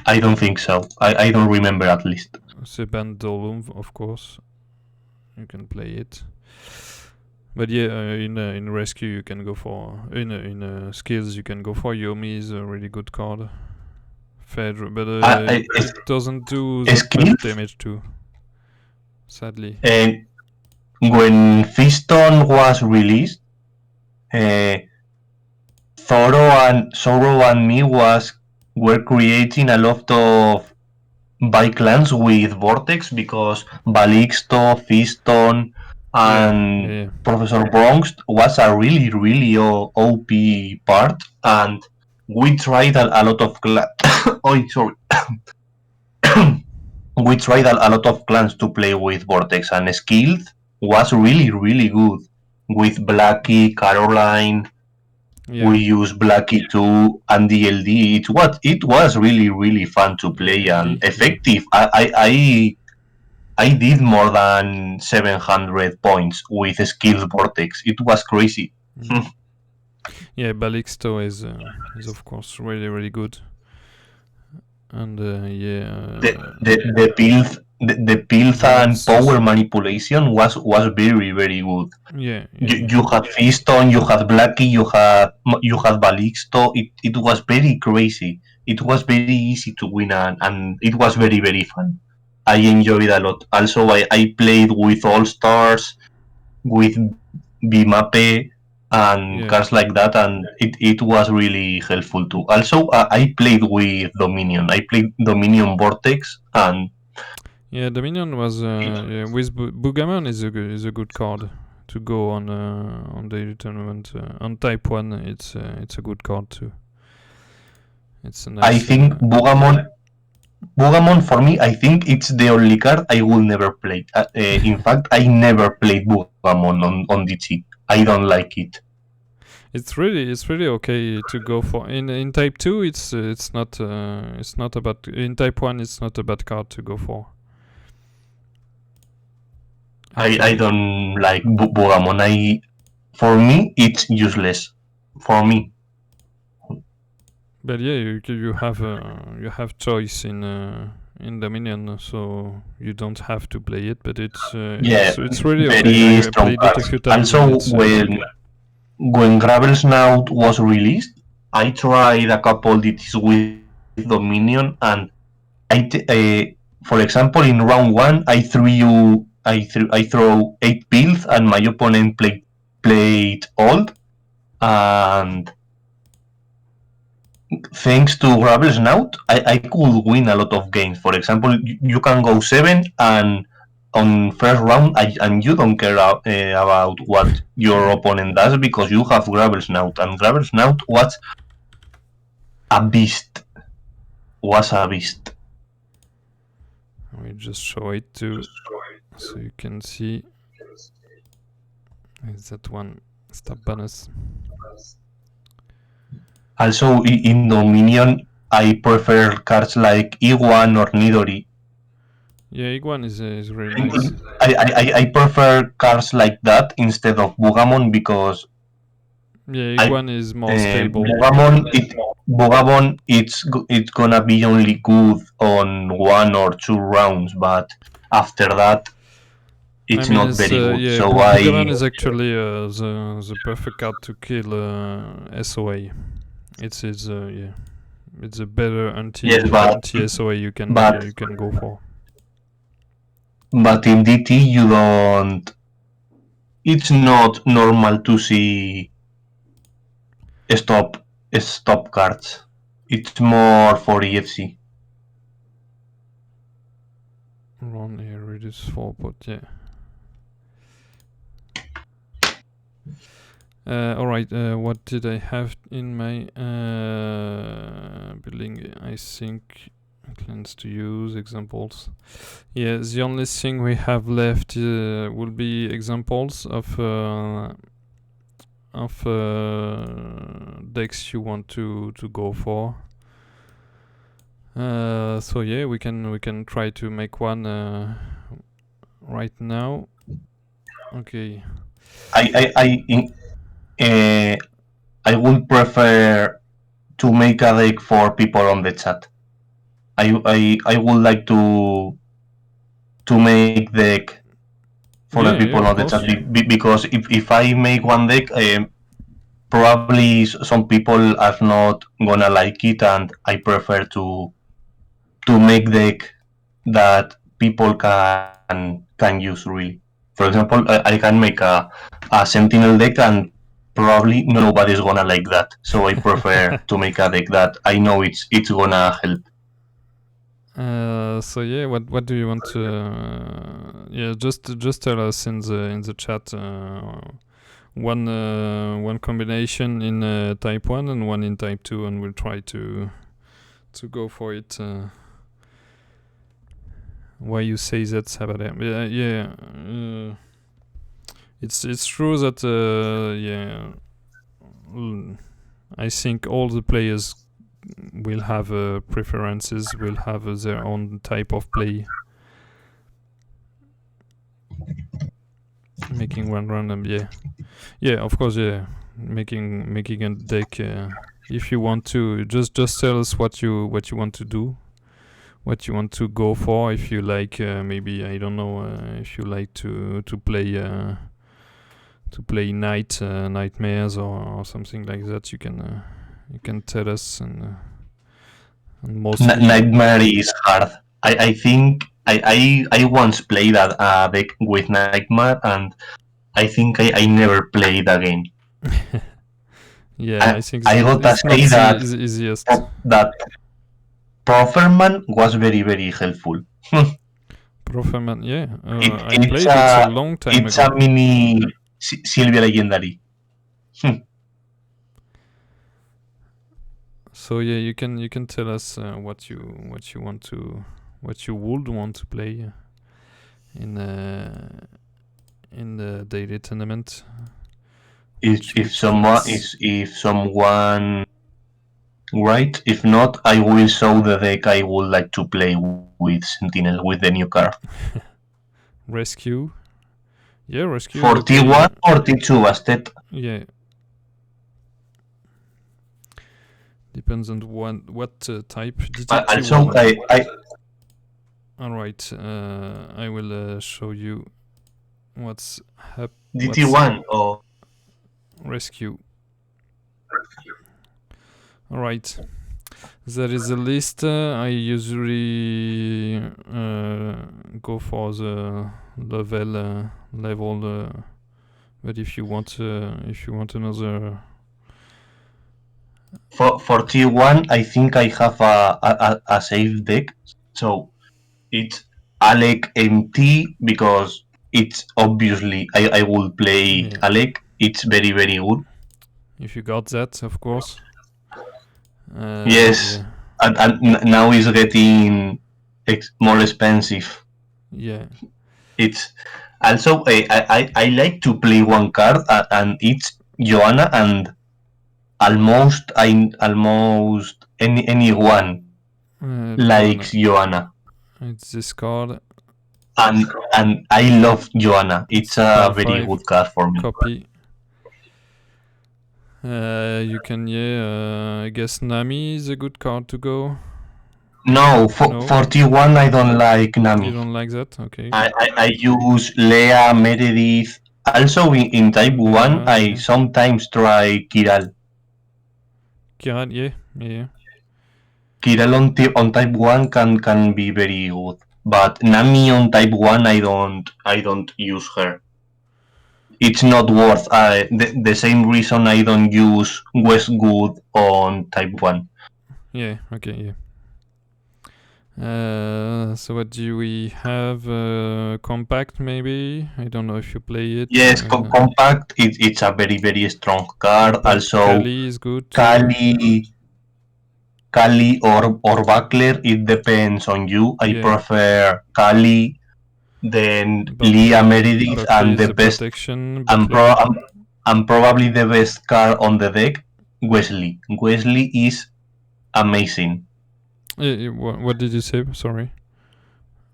I don't think so. I don't remember at least. They banned Dolum, of course. You can play it. But yeah, in rescue you can go for in skills you can go for Yomi is a really good card. Fedra, but it doesn't do that much damage too. Sadly. When Fiston was released, uh, Sorrow and me were creating a lot of bike clans with Vortex because Balixto, Fiston, and Professor Bronx was a really really OP part, and we tried a lot of oh sorry. We tried a lot of clans to play with Vortex, and Skilled was really really good with Blackie, Caroline. We use Blackie too and DLD. It was really really fun to play and effective. I did more than 700 points with Skilled Vortex. It was crazy. Yeah, Balixto is of course really really good. And the build and power manipulation was very very good. Yeah, You had Fiston, you had Blackie, you had Balixto. It was very crazy. It was very easy to win, and it was very very fun. I enjoyed a lot. Also, I played with All Stars, with Bimape, and cards like that, and it was really helpful too. Also, I played with Dominion. I played Dominion Vortex, and Dominion was with Boogaman is a good card to go on daily tournament. On Type 1, it's a good card too. It's a nice. I think Boogamon for me, I think it's the only card I will never play. In fact, I never played Boogamon on DT. I don't like it. It's really okay to go for. In Type 2, it's not a bad. In Type 1, it's not a bad card to go for. I don't like Boogamon. For me, it's useless. For me. But yeah, you have choice in Dominion, so you don't have to play it. But it's really okay. I played it a few times. Also, when Gravel Snout was released, I tried a couple DTs with Dominion, and for example, in round one, I throw 8 pills, and my opponent played old, and thanks to Gravel Snout, I could win a lot of games. For example, you can go 7 and on first round, and you don't care about what your opponent does because you have Gravel Snout, and Gravel Snout was a beast. Let me just show it too, so you can see. Is that one? Stop bonus. Also, in Dominion, I prefer cards like Iguan or Nidori. Yeah, Iguan is really nice. I prefer cards like that instead of Boogamon because Iguan is more stable. Boogamon, it's gonna be only good on 1 or 2 rounds, but after that, it's not very good. Yeah, so Boogaman is actually the perfect card to kill SOA. It's a better anti SOA you can go for. But in DT you don't. It's not normal to see stop cards. It's more for EFC. Run here, reduce 4, but yeah. Alright, what did I have in my building? I think plans to use examples. Yeah, the only thing we have left will be examples of decks you want to go for. So yeah, we can try to make one right now. Okay. I would prefer to make a deck for people on the chat. I would like to make deck for the people on the chat because if I make one deck, probably some people are not gonna like it, and I prefer to make deck that people can use really. For example, I can make a Sentinel deck, and probably nobody's gonna like that. So I prefer to make a deck that I know it's gonna help. So yeah, what do you want to? Yeah, just tell us in the chat one combination in type 1 and one in type 2, and we'll try to go for it. Why you say that, Sabader? Yeah. It's true that yeah. I think all the players will have preferences, will have their own type of play. Making one random, yeah, of course, yeah. Making a deck. If you want to, just tell us what you want to do, what you want to go for. If you like, maybe I don't know, if you like to play nightmares or something like that, you can tell us. And mostly Nightmare is hard. I think I once played a deck with Nightmare, and I think I never played again. Yeah, I think I got to say that the easiest. That Proferman was very, very helpful. Proferman, yeah. I played it a long time ago. It's a mini Sylvia Legendary. So yeah, you can tell us what you want to, what you would want to play in the daily tournament. If someone right, if not, I will show the deck I would like to play with Sentinel with the new card. Rescue. Yeah, rescue. 41 or 42 Astet. Yeah. Depends on what type. Also, Alright, I will show you what's happening. DT1 or rescue. Alright, there is a list. I usually go for the level, but if you want another. For T1, I think I have a safe deck. So it's Alec MT because it's obviously I will play Alec. It's very, very good. If you got that, of course. Yes, yeah. and now it's getting more expensive. Yeah. It's also I like to play one card, and it's Joanna, and almost anyone likes Joanna. It's this card. And I love Joanna. It's a very good card for me. Copy. You can, I guess Nami is a good card to go. No, 41 I don't like Nami. You don't like that? Okay. I use Leah, Meredith. Also in type 1, I sometimes try Kiral. Kiral, yeah. Kiral on type 1 can be very good. But Nami on type 1, I don't use her. It's not worth the same reason I don't use Westwood on type 1. Yeah, okay, yeah. So what do we have? Compact maybe? I don't know if you play it. Yes, compact. It's a very strong card. Compact Also, Kali is good too. Kali or Buckler. It depends on you. I Yeah. prefer Kali, then Leah Buckley, Meredith, Buckley and is the the best, protection. and, Buckler. and probably the best card on the deck, Wesley. Wesley is amazing. What did you say? Sorry.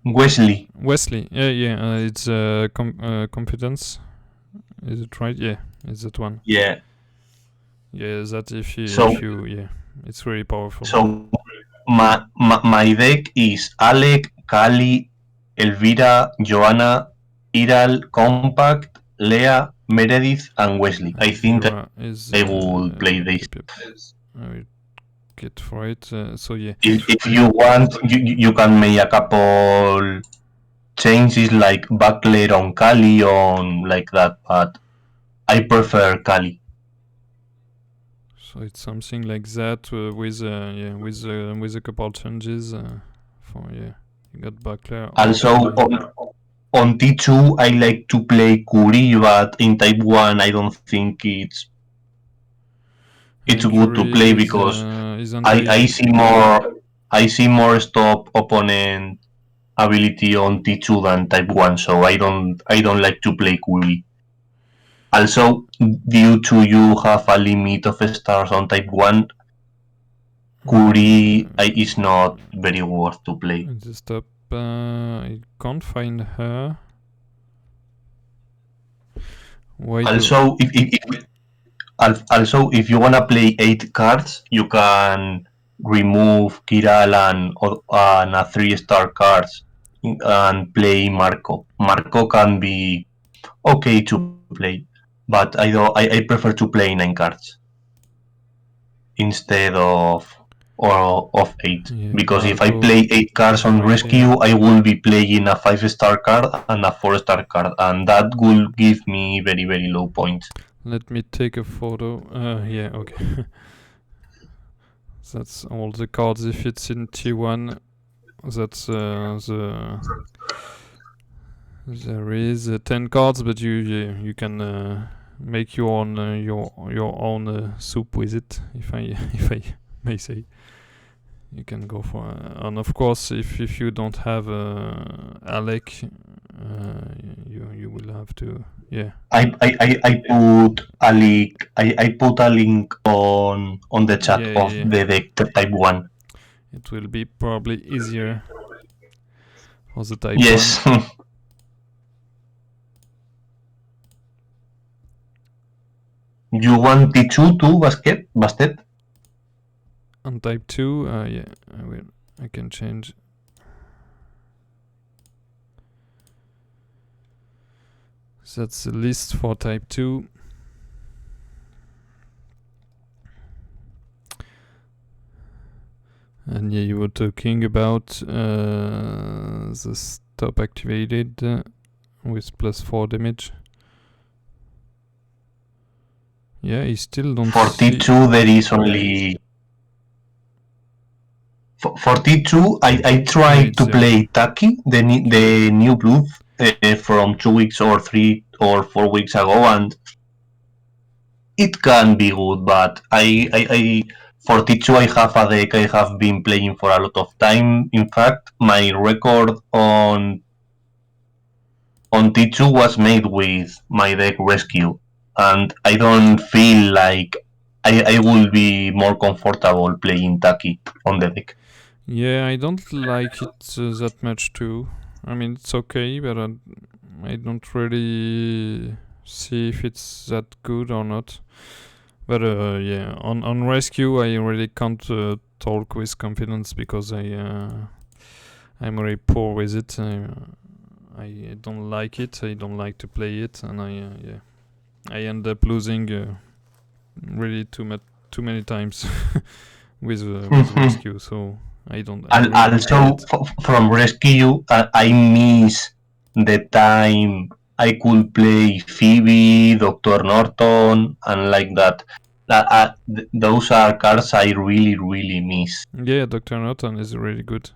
Wesley. Wesley. Yeah. It's competence. Is it right? Yeah, it's that one. Yeah. Yeah, that if So you yeah, it's really powerful. so my deck is Alec, Kali, Elvira, Joanna, Iral, Compact, Leah, Meredith, and Wesley. I think Elvira is. I will play this. I will get for it. So yeah. If you want, you can make a couple changes like Buckler on Kali on like that, but I prefer Kali. So it's something like that with a couple changes. For yeah, you got Buckler. Also on T2 I like to play Kuri, but in Type 1 I don't think it's good to play because I see more stop opponent ability on T2 than Type 1, so I don't like to play Kuri. Also, due to you have a limit of stars on Type 1, Kuri is not very worth to play. Stop. I can't find her. Why also, if you wanna play 8 cards, you can remove Kiral and a 3-star cards and play Marco. Marco can be okay to play, but I prefer to play 9 cards instead of 8, Yeah, because if I Marco play 8 cards on right rescue, there. I will be playing a 5-star card and a 4-star card, and that will give me very low points. Let me take a photo. Yeah, okay. That's all the cards if it's in T1. That's there is 10 cards, but you can make your own soup with it, if I if I may say. You can go for and of course if you don't have Alec, you will have to I put a link. I put a link on the chat of the deck Type 1. It will be probably easier for the Type 1. Yes. You want T2 too, Bastet? On Type 2, yeah, I can change. So that's the list for Type 2. And yeah, you were talking about the stop activated with +4 damage. Yeah, I still don't for see... T2 there is only... For T2, I tried to play Taki, the new blue from 2 weeks or 3 or 4 weeks ago, and it can be good, but for T2 I have a deck I have been playing for a lot of time. In fact, my record on T2 was made with my deck Rescue, and I don't feel like I will be more comfortable playing Taki on the deck. Yeah, I don't like it that much too. I mean, it's okay, but I don't really see if it's that good or not. But yeah, on Rescue I really can't talk with confidence because I'm very poor with it. I don't like it. I don't like to play it, and I end up losing really too many times with Rescue. So I don't. And also from Rescue, I miss the time I could play Phoebe, Dr. Norton, and like that. Those are cards I really miss. Yeah, Dr. Norton is really good.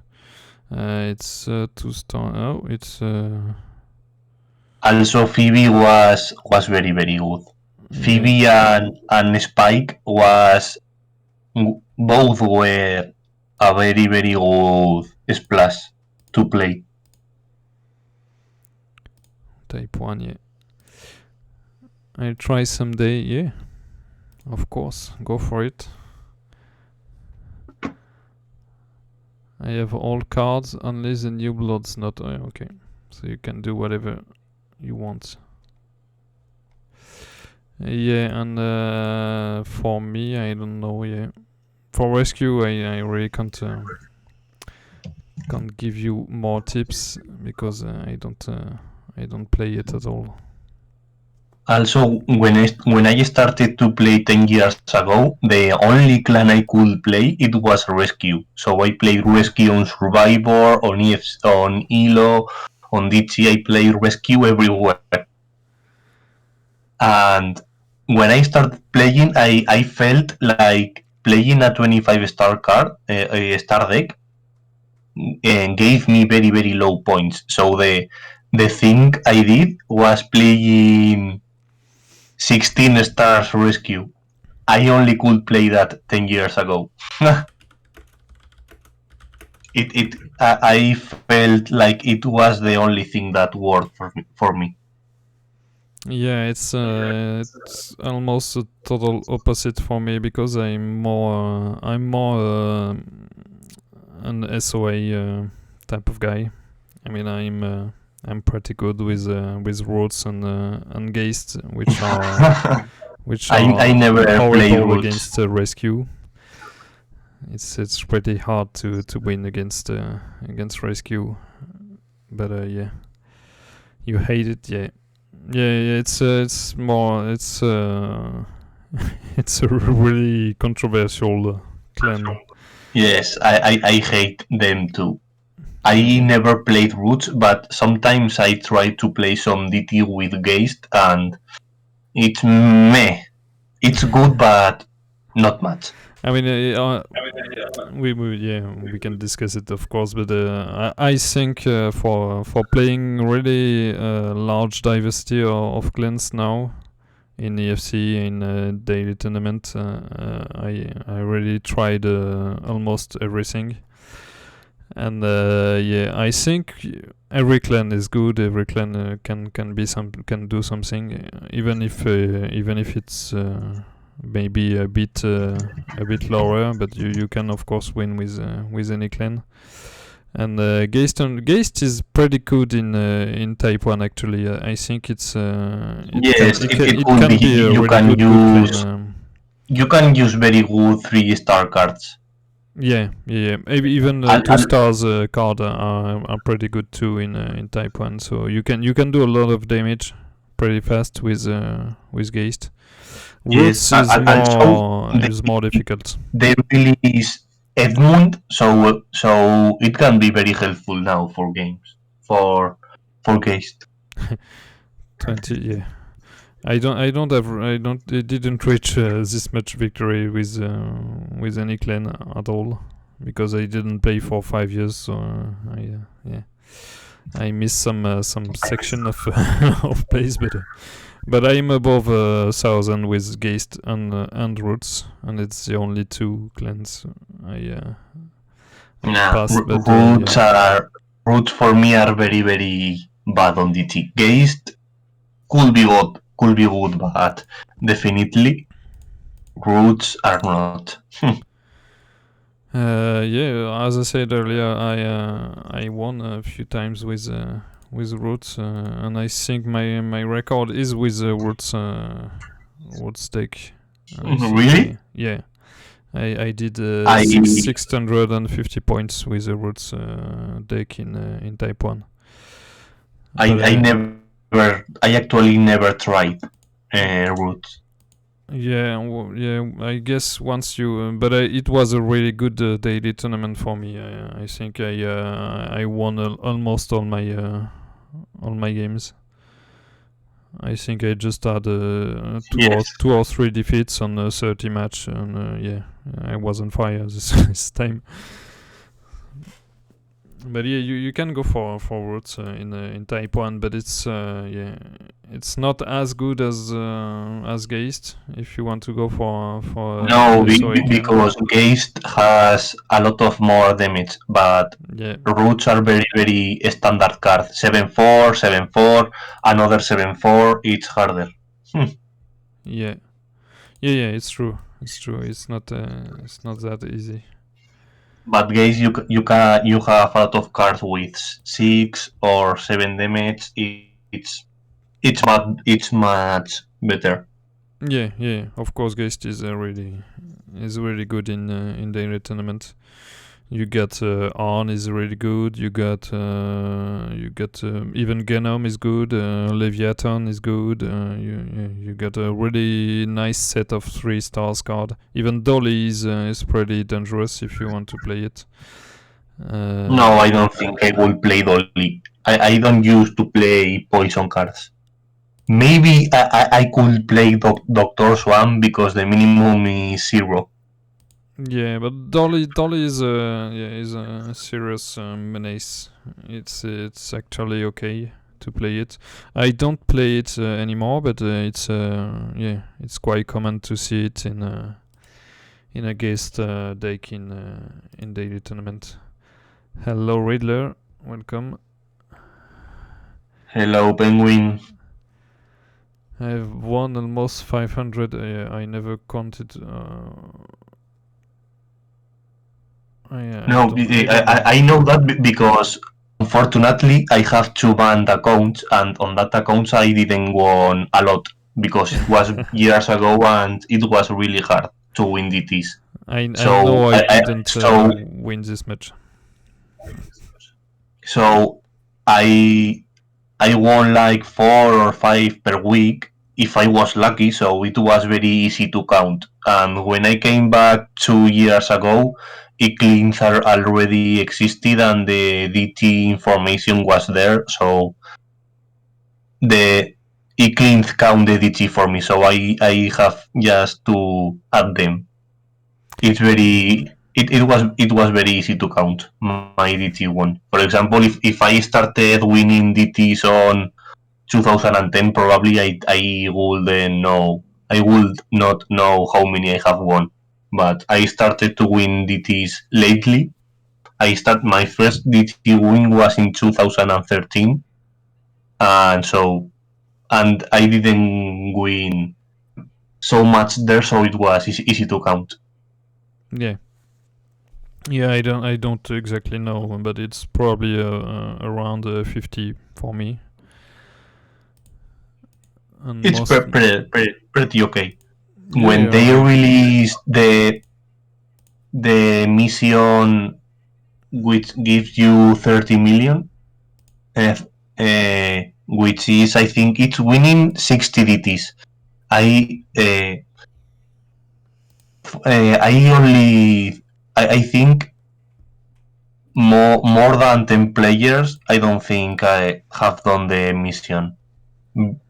It's 2-star. Oh, it's. Also, Phoebe was very very good. Phoebe Yeah. and Spike was both were a very very good splash to play. Type 1, yeah. I'll try someday, yeah. Of course, go for it. I have all cards unless the new blood's not. Okay, so you can do whatever you want. Yeah, and for me, I don't know. Yeah, for rescue, I really can't give you more tips because I don't play it at all. Also, when I started to play 10 years ago, the only clan I could play it was Rescue. So I played Rescue on Survivor, on on Elo, on DT. I played Rescue everywhere. And when I started playing, I felt like playing a 25 star card, a star deck, gave me very very low points. So the thing I did was playing 16 stars rescue. I only could play that 10 years ago. I felt like it was the only thing that worked for me. Yeah, it's almost a total opposite for me because I'm more an SOA type of guy. I mean, I'm pretty good with roots and geist, which are I never played horrible roots. against rescue. It's pretty hard to win against rescue, but yeah, you hate it, yeah. Yeah, it's more it's it's a really controversial clan. Yes, I hate them too. I Yeah. never played roots, but sometimes I try to play some DT with Geist, and it's meh. It's good, but not much. I mean, we can discuss it, of course, but I think for playing really large diversity of clans now in EFC in daily tournament, I really tried almost everything, and yeah, I think every clan is good. Every clan can do something, even if it's maybe a bit lower, but you can of course win with any clan. And Geist is pretty good in Type 1 actually. I think Yes, it it could be. can be a You really can good clan. use you can use very good 3 star cards. Yeah. Maybe even And, 2 stars card are pretty good too in Type 1. So you can do a lot of damage pretty fast with Geist. yes, Roots also is more difficult. they release Edmund, so it can be very helpful now for games for Geist. 20, yeah. I didn't reach this much victory with any clan at all because I didn't play for 5 years. So I missed some section of of plays, but I'm above 1,000 with Geist and Roots, and it's the only two clans I Nah, passed. But roots for me are very very bad on DT. Geist could be good, but definitely roots are not. yeah, as I said earlier, I won a few times with Roots, and I think my record is with Roots deck. And I think Really? I did I 650 points with the Roots deck in Type 1. I actually never tried roots. Yeah, I guess once you, but it was a really good daily tournament for me. I think I won almost all my games. I think I just had two or three defeats on a 30 match, and yeah, I was on fire this time. But yeah, you can go for roots in Type 1, but it's it's not as good as Geist. If you want to go for No, Soiken. because Geist has a lot of more damage, but Yeah, roots are very, very standard card. 7-4, 7-4, another 7-4, it's harder. yeah, yeah. It's true. It's true. It's not that easy. But Geist, you have a lot of cards with 6 or 7 damage. It's much better. Yeah, yeah. Of course, Geist is really good in daily tournament. You got Arn is really good. You got even Genome is good. Leviathan is good. You got a really nice set of 3 stars card. Even Dolly is pretty dangerous if you want to play it. No, I don't think I will play Dolly. I don't use to play poison cards. Maybe I could play Doctor Swan because the minimum is 0. Yeah, but Dolly is a serious menace. It's actually okay to play it. I don't play it anymore, but it's quite common to see it in a guest deck in daily tournament. Hello Riddler, welcome. Hello, Penguin. I've won almost 500. I never counted. No, I know that because unfortunately I have 2 banned accounts, and on that accounts I didn't won a lot because it was years ago and it was really hard to win DTs. I So know I didn't so win this match. so I I won like 4 or 5 per week if I was lucky, so it was very easy to count. And when I came back 2 years ago, e-cleans are already existed and the DT information was there, so the e-cleans count the DT for me, so I have just to add them. It's very it was very easy to count my DT one. For example, if I started winning DTs on 2010, probably I wouldn't know. I would not know how many I have won. But I started to win DTs lately. My first DT win was in 2013, and I didn't win so much there, so it was easy to count. Yeah. Yeah, I don't exactly know, but it's probably around 50 for me. And It's most pretty okay. yeah, When they yeah. released the mission which gives you 30 million, uh, which is I think it's winning 60 DTs. I uh, I only I think more than 10 players. I don't think I have done the mission.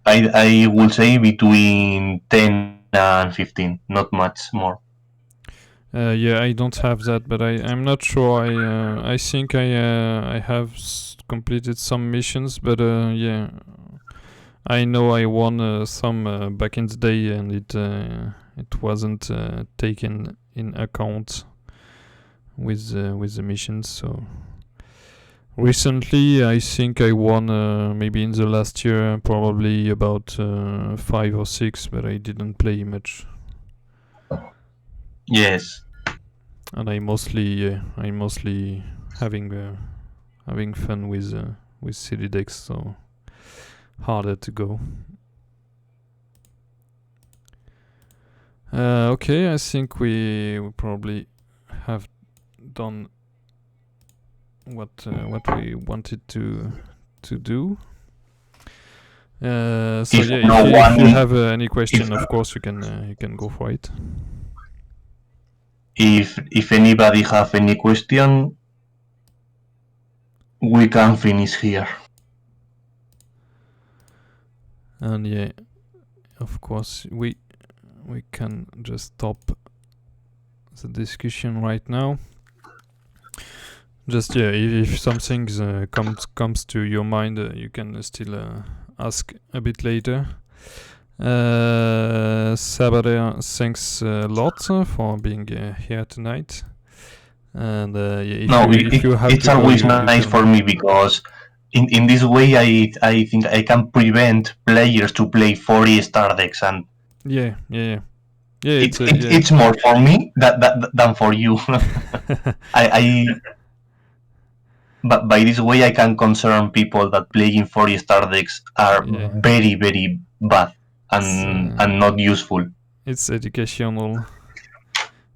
I will say between 10 and 15, not much more. Yeah, I don't have that, but I'm not sure. I think I have completed some missions, but yeah, I know I won some back in the day, and it wasn't taken in account with the missions. So recently, I think I won maybe in the last year probably about 5 or 6, but I didn't play much. Yes. And I mostly having fun with city decks, so harder to go. Okay, I think we probably have done what we wanted to do. So If yeah, no if you one, have any if question, of course you can go for it. if anybody have any question, we can finish here. And yeah, of course we can just stop the discussion right now. Just if something comes to your mind, you can still ask a bit later. Sabader, thanks a lot for being here tonight. And if you have it's to go, always you nice tell for me. me because in this way I think I can prevent players to play 40-star decks, and Yeah. It's it's more for me than for you. I But by this way I can concern people that playing 40-star decks are yeah. very very bad It's and not useful. it's educational.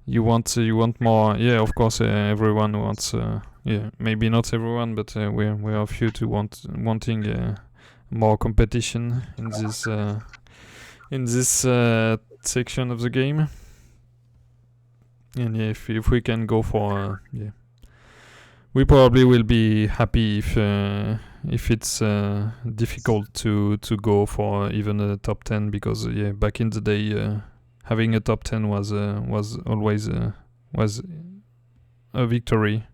You want more. Yeah, of course, everyone wants. Yeah, maybe not everyone, but we are few to wanting more competition in this section of the game. And yeah, if we can go for we probably will be happy if it's difficult to go for even a top 10, because back in the day having a top 10 was always was a victory.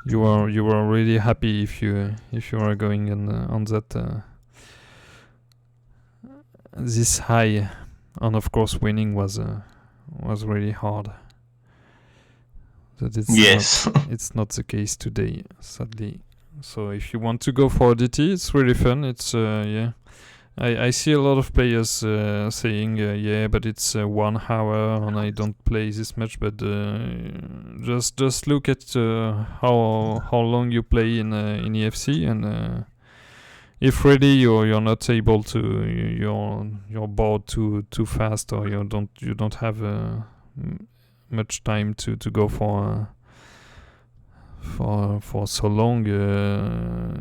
You were really happy if you are going on that this high, and of course winning was really hard. That Yes. it's not the case today, sadly. So if you want to go for DT, it's really fun. It's I see a lot of players saying but it's 1 hour and I don't play this much. But just look at how long you play in EFC, and if really you're not able to, you're bored too fast, or you don't have much time to go for so long,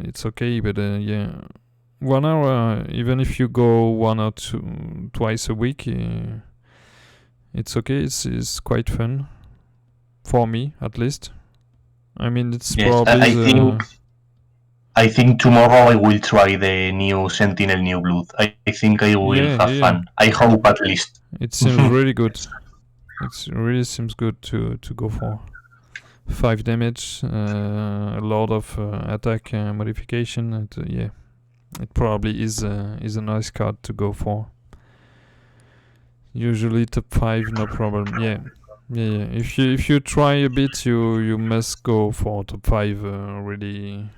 it's okay. But 1 hour, even if you go one or twice a week, it's okay. It's quite fun for me, at least. I mean, it's Yes, probably I think tomorrow I will try the new Sentinel New Blood. I think I will have fun. I hope, at least. It seems really good. It really seems good to go for 5 damage, a lot of attack modification, and it probably is a nice card to go for. Usually top 5, no problem. Yeah. If you try a bit, you must go for top 5. Really.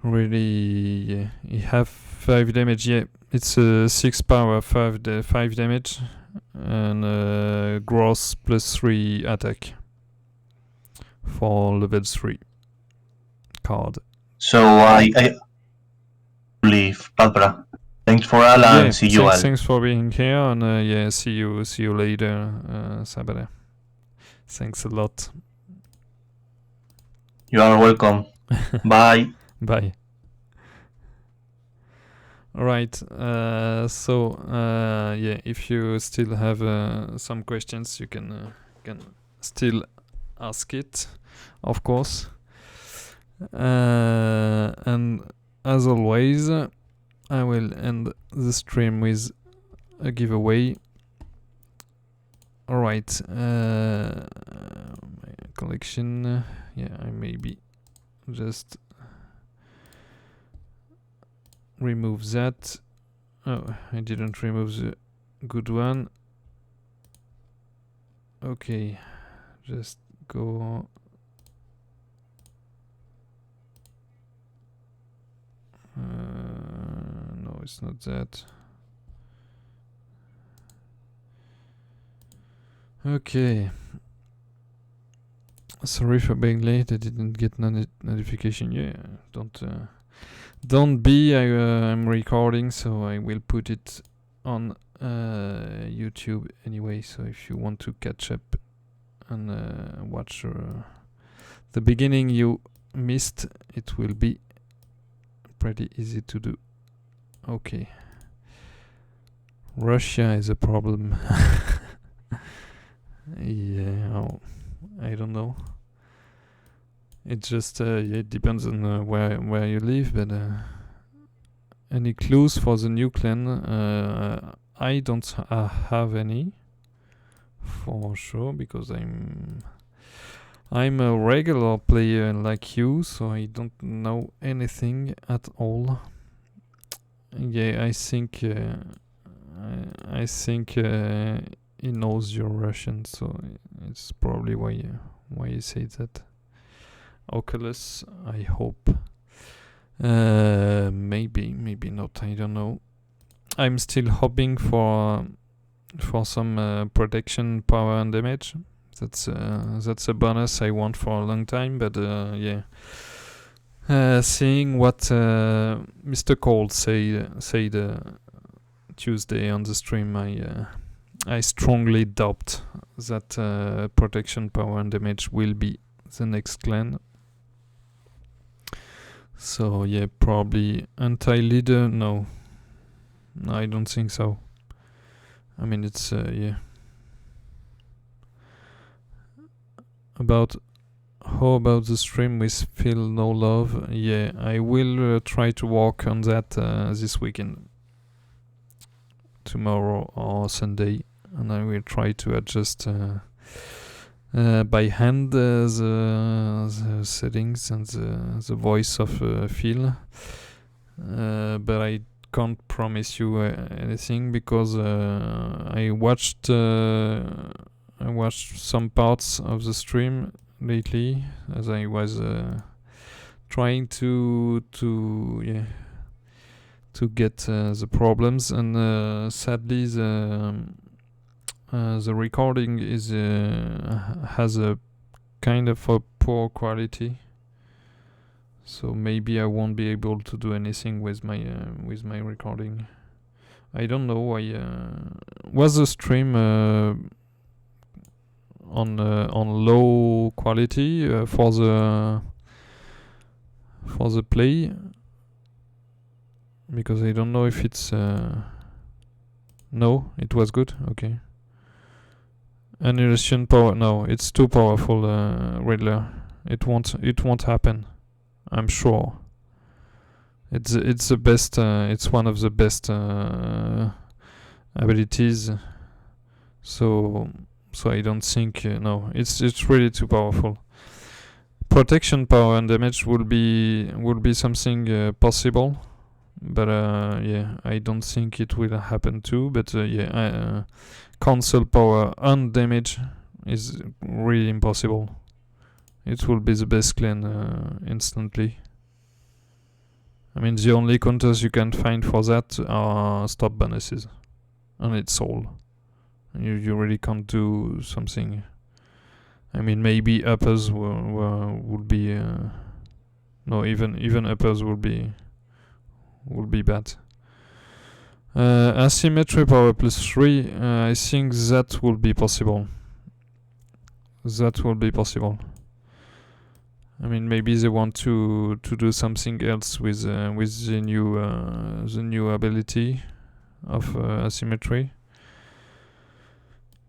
You have 5 damage. Yeah, it's 6 power, 5 damage, and gross plus 3 attack for level 3 card. So I leave, Padbra. Thanks for all, and see you all. Thanks for being here, and see you later, Sabader. Thanks a lot. You are welcome. Bye. Bye. Alright, if you still have some questions, you can still ask it, of course. And as always, I will end the stream with a giveaway. Alright, my collection, I maybe just remove that. Oh, I didn't remove the good one. Okay, just go. No, it's not that. Okay. Sorry for being late. I didn't get notification. Yeah, don't be. I'm recording, so I will put it on YouTube anyway. So if you want to catch up and watch the beginning you missed, it will be pretty easy to do. Okay. Russia is a problem. I don't know. It just it depends on where you live, but any clues for the new clan? I don't have any, for sure, because I'm a regular player like you, so I don't know anything at all. Yeah, I think he knows you're Russian, so it's probably why he said that. Oculus, I hope. Maybe not. I don't know. I'm still hoping for some protection, power, and damage. That's a bonus I want for a long time. But yeah, seeing what Mr. Cold said Tuesday on the stream, I strongly doubt that protection, power, and damage will be the next clan. So yeah, probably anti-leader. No, I don't think so. I mean, it's yeah. How about the stream with Feel No Love? Yeah, I will try to work on that this weekend, tomorrow or Sunday, and I will try to adjust by hand the settings and the voice of Phil. But I can't promise you anything because I watched some parts of the stream lately as I was trying to get the problems, and sadly the recording has a kind of a poor quality, so maybe I won't be able to do anything with my recording. I don't know. Was the stream on low quality for the play, because I don't know if it's no, it was good. Okay. Annihilation power, no, it's too powerful, Riddler. It won't happen, I'm sure. It's the best, it's one of the best abilities, so I don't think no, it's really too powerful. Protection, power, and damage will be something possible, but yeah, I don't think it will happen too. But yeah, cancel power and damage is really impossible. It will be the best clan instantly. I mean, the only counters you can find for that are stop bonuses, and it's all. You really can't do something. I mean, maybe uppers would be no, even uppers would be bad. Asymmetry power +3. I think that will be possible. I mean, maybe they want to do something else with the new ability of asymmetry.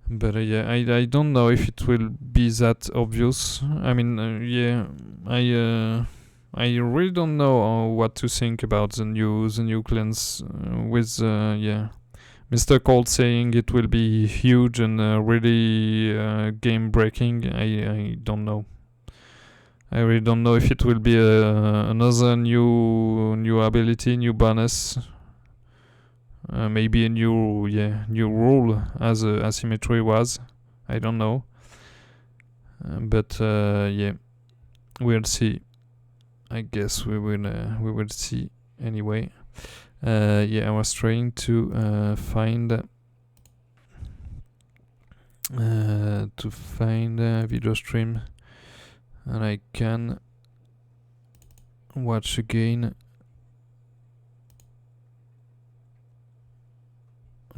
But yeah, I don't know if it will be that obvious. I mean, yeah, I really don't know what to think about the new clans with yeah, Mr. Cold saying it will be huge and really game breaking. I don't know. I really don't know if it will be another new ability, new bonus. Maybe a new rule as asymmetry was. I don't know. But yeah, we'll see. I guess we will see anyway. Yeah, I was trying to find a video stream, and I can watch again.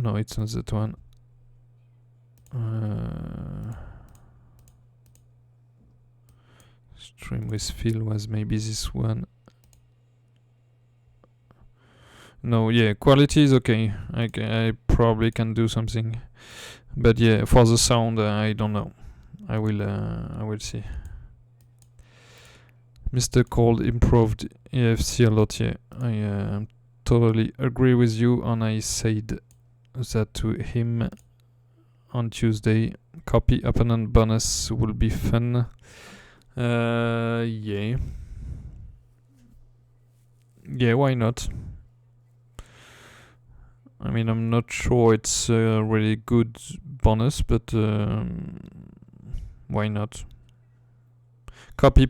No, it's not that one. Stream with Phil was maybe this one. No, yeah, quality is okay. I probably can do something, but yeah, for the sound, I don't know. I will see. Mr. Cold improved EFC a lot. Yeah, I totally agree with you, and I said that to him on Tuesday. Copy opponent bonus will be fun. Yeah. Yeah, why not? I mean, I'm not sure it's a really good bonus, but why not? Copy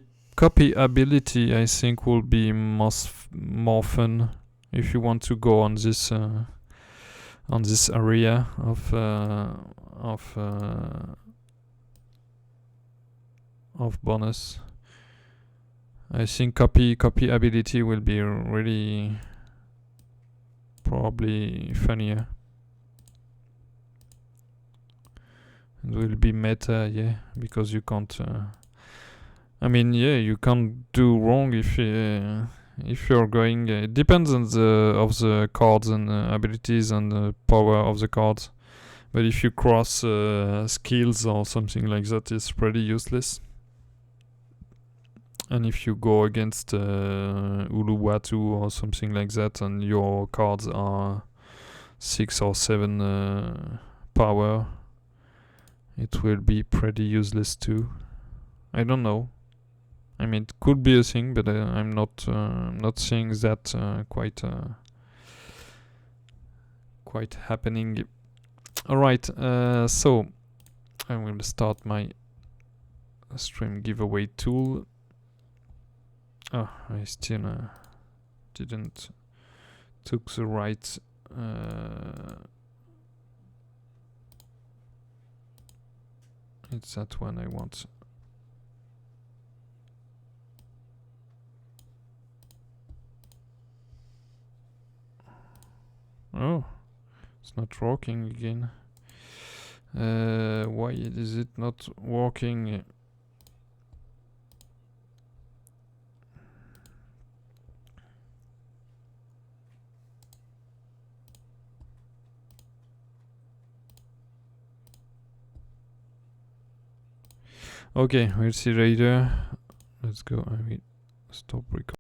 ability, I think, will be more fun if you want to go on this area of bonus. I think copy ability will be really probably funnier. It will be meta, yeah, because you can't. I mean, yeah, you can't do wrong if you're going. It depends on the cards and abilities and the power of the cards. But if you cross skills or something like that, it's pretty useless. And if you go against Uluwatu or something like that, and your cards are 6 or 7 power, it will be pretty useless too. I don't know. I mean, it could be a thing, but I'm not seeing that quite happening. All right. So I'm going to start my stream giveaway tool. Oh, I still didn't took the right. It's that one I want. Oh, it's not working again. Why is it not working? Okay, we'll see later. Let's go. I will stop recording.